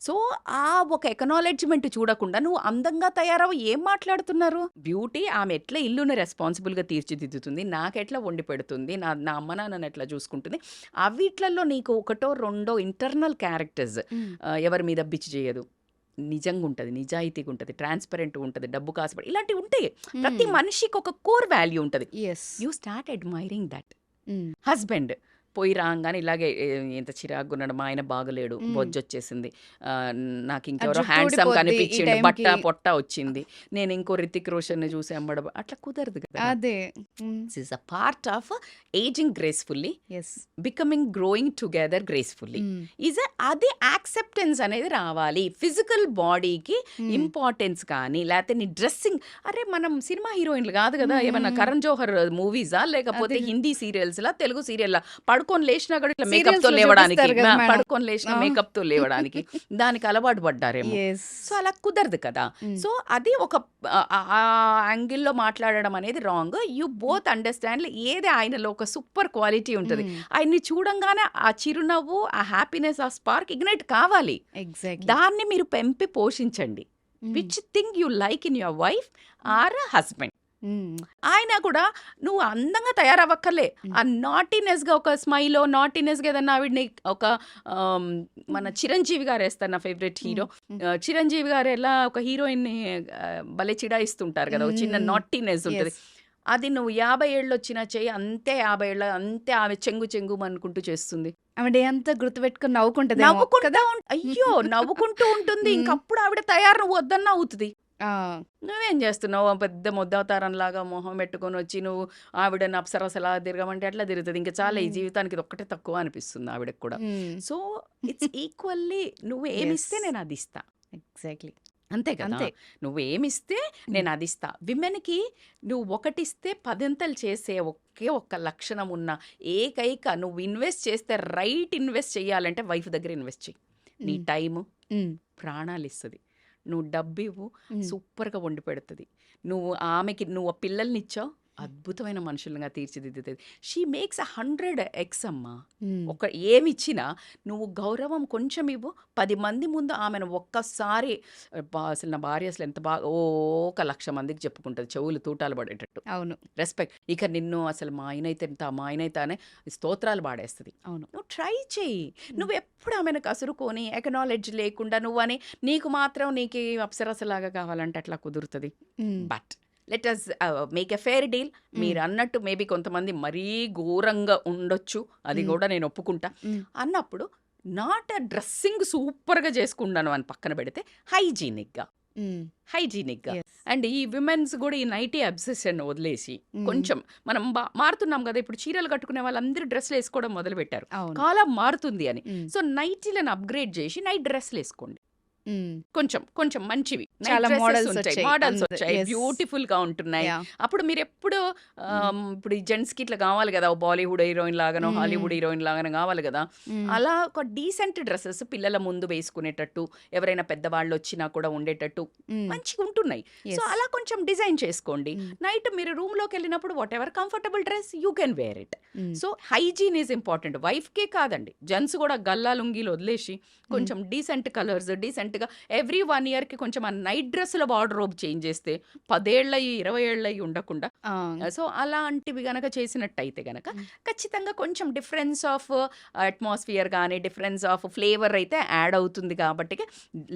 సో ఆ ఒక ఎకనాలెడ్జ్మెంట్ చూడకుండా నువ్వు అందంగా తయారవు ఏం మాట్లాడుతున్నారు? బ్యూటీ ఆమె ఎట్లా ఇల్లుని రెస్పాన్సిబుల్గా తీర్చిదిద్దుతుంది, నాకెట్లా వండి పెడుతుంది, నా అమ్మ నాన్నని ఎట్లా చూసుకుంటుంది, అవిట్లలో నీకు 1 2 ఇంటర్నల్ క్యారెక్టర్స్ ఎవరి మీద బిచ్చి చేయదు, నిజంగా ఉంటుంది, నిజాయితీగా ఉంటుంది, ట్రాన్స్పరెంట్గా ఉంటుంది, డబ్బు కాసుపడి ఇలాంటివి ఉంటాయి. ప్రతి మనిషికి ఒక కోర్ వాల్యూ ఉంటుంది. You start admiring that. Husband పోయి రాగానే ఇలాగే ఎంత చిరాకు ఉన్నాడు, మా ఆయన బాగలేడు, బొజ్జొచ్చేసింది, నాకు ఇంకెవరో హ్యాండ్సమ్ కనిపించింది, బట్ట పొట్ట వచ్చింది, నేను ఇంకో రితిక్ రోషన్ చూసి అమ్మడం, అట్లా కుదరదు కదా. అదే is a part of ageing gracefully, becoming growing together gracefully. అది యాక్సెప్టెన్స్ అనేది రావాలి. ఫిజికల్ బాడీకి ఇంపార్టెన్స్ కానీ లేకపోతే నీ డ్రెస్సింగ్, అరే మనం సినిమా హీరోయిన్లు కాదు కదా, ఏమన్నా కరణ్ జోహర్ మూవీసా లేకపోతే హిందీ సీరియల్స్లా, తెలుగు సీరియల్లా పడుకొని లేచినా కూడా ఇట్లా మేకప్ తో లేవడానికి, పడుకొని లేచిన మేకప్ తో లేవడానికి దానికి అలవాటు పడ్డారేమో. సో అలా కుదరదు కదా. సో అది ఒక యాంగిల్లో మాట్లాడడం అనేది రాంగ్. యూ బోత్ అండర్స్టాండ్ ఏది ఆయనలో ఒక సూపర్ క్వాలిటీ ఉంటుంది, ఆయన్ని చూడంగానే ఆ చిరునవ్వు, ఆ హ్యాపీనెస్, ఆ స్పార్క్ ఇగ్నైట్ కావాలి. దాన్ని మీరు పెంపి పోషించండి. Which thing you like in your wife or husband. Hmm. ఆయన కూడా నువ్వు అందంగా తయారవ్వక్కర్లే. హ్మ్. ఆ నాటీనెస్‌గా ఒక స్మైలో, నాటీనెస్‌గా ఏదన్నా ఆవిడని ఒక ఆహ్, మన 'చిరంజీవి' గారేస్తారు నా ఫేవరెట్ హ్మ్. హీరో. హ్మ్. 'చిరంజీవి' గారు ఎలా ఒక హీరోయిన్‌ని భలే చిడాయిస్తుంటారు గదా! హ్మ్. ఒక హ్మ్. చిన్న హ్మ్. నాటీనెస్ ఉంటది. యెస్. అది నువ్వు 50 ఏళ్ళొచ్చినా చెయ్యి అంతే 50 ఏళ్ళ అంతే ఆమె చెంగు చెంగుమనుకుంటూ చేస్తుంది. ఆమె డే అంతా గుర్తుపెట్టుకొని నవ్వుకుంటదేమో నవ్వుకుంటా కదా! అయ్యో! నవ్వుకుంటూ ఉంటుంది. హ్మ్. ఇంకప్పుడు ఆవిడ తయారు నువ్వు వద్దన్నా అవుతది. ఆ! నువ్వేం చేస్తున్నావు? ఆ పెద్ద ముద్దవతారంలాగా మొహం పెట్టుకొనొచ్చి నువ్వు ఆవిడని అప్సరసలా తిరగమంటే ఎట్లా తిరుగుతది? ఇంక చాలు ఈ హ్మ్. జీవితానికి ఇదొక్కటే తక్కువ అనిపిస్తుంది ఆవిడకి కూడా. Hmm. So, it's equally yes. నువ్వేమిస్తే నేనదిస్తా. ఎగ్జాక్ట్‌లీ. అంతే కదా! అంతే. నువ్వేమిస్తే హ్మ్. నేనదిస్తా. విమెన్‌కి నువ్వు ఒకటిస్తే పదింతలు చేసే ఒకే ఒక్క లక్షణం ఉన్న ఏకైక నువ్వు ఇన్వెస్ట్ చేస్తే రైట్ ఇన్వెస్ట్ చేయాలంటే వైఫ్ దగ్గర ఇన్వెస్ట్ చెయ్యి. నీ హ్మ్. టైము, హ్మ్. ప్రాణాలిస్తది. నువ్వు డబ్బివ్వు హ్మ్. సూపర్‌గా వండి పెడతది. నువ్వు ఆమెకి నువ్వు పిల్లల్నిచ్చావు అద్భుతమైన మనుషులుగా తీర్చిదిద్దుతది. షీ మేక్స్ 100 ఎక్స్ అమ్మా. హ్మ్. ఒక ఏమిచ్చినా నువ్వు గౌరవం కొంచెం ఇవ్వు. 10 మంది ముందు ఆమెను ఒక్కసారి అబ్బా! అసలు నా భార్య అసలు ఎంత బాగా ఒక 1,00,000 మందికి చెప్పుకుంటది. చెవులు తూటాలు పడేటట్టు. అవును. రెస్పెక్ట్. ఇక నిన్ను అసలు మా ఆయనైతే ఎంత, మా ఆయనైతే అని స్తోత్రాలు పాడేస్తది. అవును. నువ్వు ట్రై చెయ్యి. హ్మ్. నువ్వెప్పుడు ఆమెను కసురుకొని, ఎకనాలెడ్జ్ లేకుండా నువ్వని నీకు మాత్రం నీకీ అప్సరసలాగా కావాలంటే ఎట్లా కుదురుతది? హ్మ్. But let us make a fair deal. హ్మ్. మీరన్నట్టు మేబీ కొంతమంది మరీ ఘోరంగా ఉండొచ్చు. అది హ్మ్. గూడా నేను ఒప్పుకుంటా. హ్మ్. అన్నప్పుడు నాట్ డ్రెస్సింగ్ సూపర్‌గా చేసుకున్నాను అని పక్కన పెడితే హైజీనిక్‌గా, హ్మ్. హైజీనిక్‌గా యెస్. అండ్ ఈ విమెన్స్ గూడా ఈ నైటీ అబ్సెషన్ వదిలేసి హ్మ్. కొంచెం మనం మారుతున్నాం గదా! ఇప్పుడు చీరలు కట్టుకునే వాళ్ళందరూ డ్రెస్‌లేసుకోవడం మొదలుపెట్టారు. అవును. కాలం మారుతుంది అని. హ్మ్. సో, నైటీలను అప్‌గ్రేడ్ జేసి నైట్ డ్రెస్‌లేసుకోండి. హ్మ్. కొంచెం, కొంచెం మంచివి. నైట్ చాలా డ్రెసెస్ మోడల్స్ ఉంటాయి. వచ్చాయి. మోడల్స్ వచ్చాయి. యెస్. బ్యూటిఫుల్‌గా ఉంటున్నాయి. యాహ్! అప్పుడు మీరెప్పుడు హ్మ్. ఇప్పుడు ఈ జెంట్స్‌కి ఇట్లా గావాలి గదా! ఓ బాలీవుడ్ హీరోయిన్ లాగానో, హ్మ్. హాలీవుడ్ హీరోయిన్ లాగానో గావాలి గదా! హ్మ్. అలా ఒక డీసెంట్ డ్రెసెస్ పిల్లల ముందు వేసుకునేటట్టు, ఎవరైనా పెద్దవాళ్ళొచ్చినా కూడా ఉండేటట్టు హ్మ్. మంచిగుంటున్నాయి. So, yes. అలా కొంచెం డిజైన్ చేసుకోండి. హ్మ్. నైట్ మీరు రూమ్‌లోకెళ్ళినప్పుడు whatever comfortable dress you can wear it. Hmm. So, hygiene is important. వైఫ్‌కే కాదండి. జెంట్స్ గూడా గల్లా లుంగీలు వదిలేసి హ్మ్. కొంచెం డీసెంట్ కలర్స్, డీసెంట్‌గా ఎవ్రీ 1 ఇయర్‌కి కొంచెం ఆ నైట్ డ్రెస్‌ల వార్డ్‌రోబ్ చేంజ్ చేస్తే 10 ఏళ్ళయి, 20 ఏళ్ళయి ఉండకుండా ఆ! సో, అలాంటివి గనక చేసినట్టయితే గనక హ్మ్. ఖచ్చితంగా కొంచెం డిఫరెన్స్ ఆఫ్ అట్మాస్ఫియర్ గానీ, డిఫరెన్స్ ఆఫ్ ఫ్లేవర్ అయితే యాడ్ అవుతుంది కాబట్టికి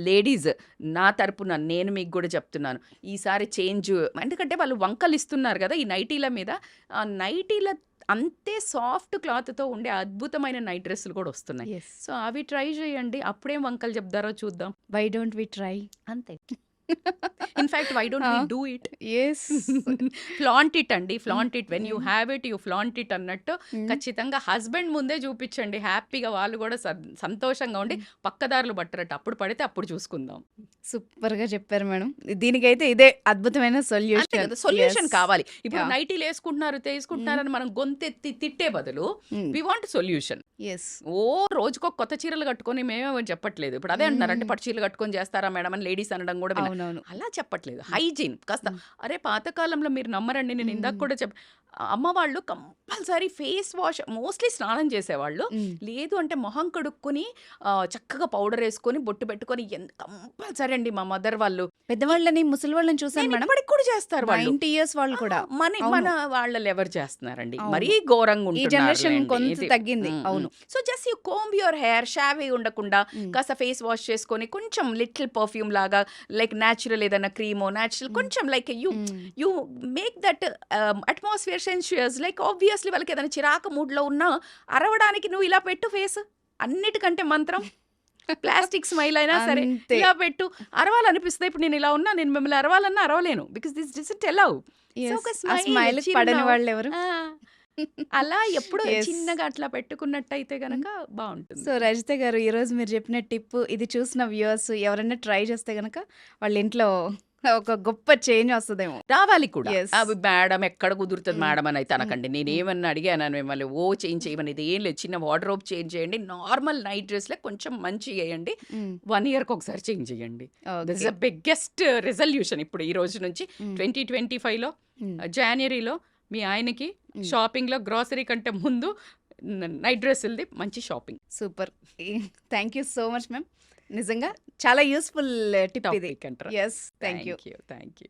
లేడీస్ నా తరపున నేను మీకు గూడా చెప్తున్నాను. ఈసారి చేంజ్ ఎందుకంటే వాళ్ళు వంకలిస్తున్నారు గదా! ఈ నైటీల మీద. ఆ నైటీల అంతే సాఫ్ట్ క్లాత్‌తో ఉండే అద్భుతమైన నైట్ డ్రెస్సులు కూడా వస్తున్నాయి. యెస్. సో, అవి ట్రై చేయండి. అప్పుడేం వంకలు చెప్తారో చూద్దాం. Why don't we try? అంతే. In fact why don't we ah! Do it? Yes. Flaunt it అండి. హ్మ్. Flaunt it. When you hmm. Have it you flaunt it అన్నట్టు హ్మ్. ఖచ్చితంగా హస్బెండ్ ముందే చూపించండి. హ్యాపీగా వాళ్ళు కూడా సంతోషంగా ఉండి హ్మ్. పక్కదారులు పట్టరట్టు. అప్పుడు పడితే అప్పుడు చూసుకుందాం. సూపర్‌గా చెప్పారు మేడం. దీనికైతే ఇదే అద్భుతమైన అంతే సొల్యూషన్. కదా! Solution yes. కావాలి. ఇప్పుడు యాహ్! నైటీలేసుకుంటున్నారు, హ్మ్. తీసుకుంటున్నారని మనం గొంతెత్తి తిట్టే బదులు హ్మ్. We want solution. యెస్. రోజుకొక కొత్త చీరలు కట్టుకొని మేమేమని చెప్పట్లేదు. ఇప్పుడు అదే అంటున్నారు. అంటే హ్మ్. పట్టు చీరలు కట్టుకొని చేస్తారా మేడం అని లేడీస్ అనడం కూడా విన్నా. అవునవును. అలా చెప్పట్లేదు. హ్మ్. హైజీన్ కాస్త హ్మ్. అరే పాత కాలంలో మీరు నమ్మరండి నేను ఇందాక హ్మ్. కూడా అమ్మ వాళ్ళు కంపల్సరీ ఫేస్ వాష్ మోస్ట్‌లీ స్నానం చేసేవాళ్ళు. హ్మ్. లేదు అంటే మొహం కడుక్కొని చక్కగా పౌడరేసుకొని, బొట్టు పెట్టుకొని కంపల్సరీ అండి మా మదర్ వాళ్ళు. ఇ పెద్దవాళ్ళని, ముసలివాళ్ళని చూసాను నేను మేడం. ఇప్పటికి కూడా చేస్తారు వాళ్ళు. 90 ఇయర్స్ వాళ్ళు ఆ! కూడా. మన అవును. వాళ్ళలో ఎవరు చేస్తున్నారండి? మరీ అవును. ఘోరంగా ఈ జనరేషన్ ఉంటున్నారులెండి. కొంత ఇది తగ్గింది. హ్మ్. హ్మ్. అవును. So, just you comb your hair షావీ ఉండకుండా హ్మ్. కాస్త ఫేస్ వాష్ చేసుకొని కొంచెం లిటిల్ పర్ఫ్యూమ్ లాగా లైక్ నేచురల్ ఏదైనా క్రీమో, నేచురల్ హ్మ్. కొంచెం like you hmm. You make that atmosphere sensuous like obviously వాళ్ళకి ఏదైనా చిరాకు మూడ్‌లో ఉన్నా అరవడానికి నువ్వు ఇలా పెట్టు ఫేస్. అన్నిటికంటే మంత్రం ప్లాస్టిక్ స్మైల్ అయినా సరే అంతే. ఇలా పెట్టు. అరవాలనిపిస్తది. ఇప్పుడు నేను ఇలా ఉన్నా నేను మిమ్మల్ని అరవాలన్నా అరవలేను. Because this doesn't allow. So, yes. ఒక ఆ స్మైల్, స్మైల్‌కి పడని చిరునవ్వు. వాళ్ళెవరు? ఆ! అలా ఎప్పుడో యెస్. చిన్నగా అట్లా పెట్టుకున్నట్టయితే హ్మ్. గనక సో, బావుంటుంది. రజిత గారు ఈరోజు మీరు చెప్పిన టిప్పు ఇది చూసిన వ్యూవర్స్ ఎవరైనా ట్రై చేస్తే గనక వాళ్ళ ఇంట్లో ఒక గొప్ప చేంజ్ వస్తదేమో. రావాలి కూడా. యెస్. అవి మేడం ఎక్కడ కుదురుతది హ్మ్. మేడం అనయితే హ్మ్. అనకండి. హ్మ్. నేనేమన్నా అడిగానా మిమ్మల్ని చేంజ్ చేయమని ఇది ఏం లేదు. చిన్న వార్డ్‌రోబ్ చేంజ్ చేయండి. నార్మల్ నైట్ డ్రెస్‌లే కొంచెం మంచిగెయండి. హ్మ్. 1 ఇయర్‌కి ఒకసారి చేంజ్ చేయండి. This okay. Is the biggest resolution ఇప్పుడు ఈ రోజు నుంచి హ్మ్. 2025లో హ్మ్. జాన్యురీలో మీ ఆయనకి హ్మ్. షాపింగ్‌లో గ్రోసరీ కంటే ముందు నైట్ డ్రెస్సులది మంచి shopping. Super. Thank you so much ma'am. నిజంగా చాలా యూజ్‌ఫుల్ టిప్ ఇది. టాపిక్ అంటారా? Yes. Thank you. Thank you. Thank you.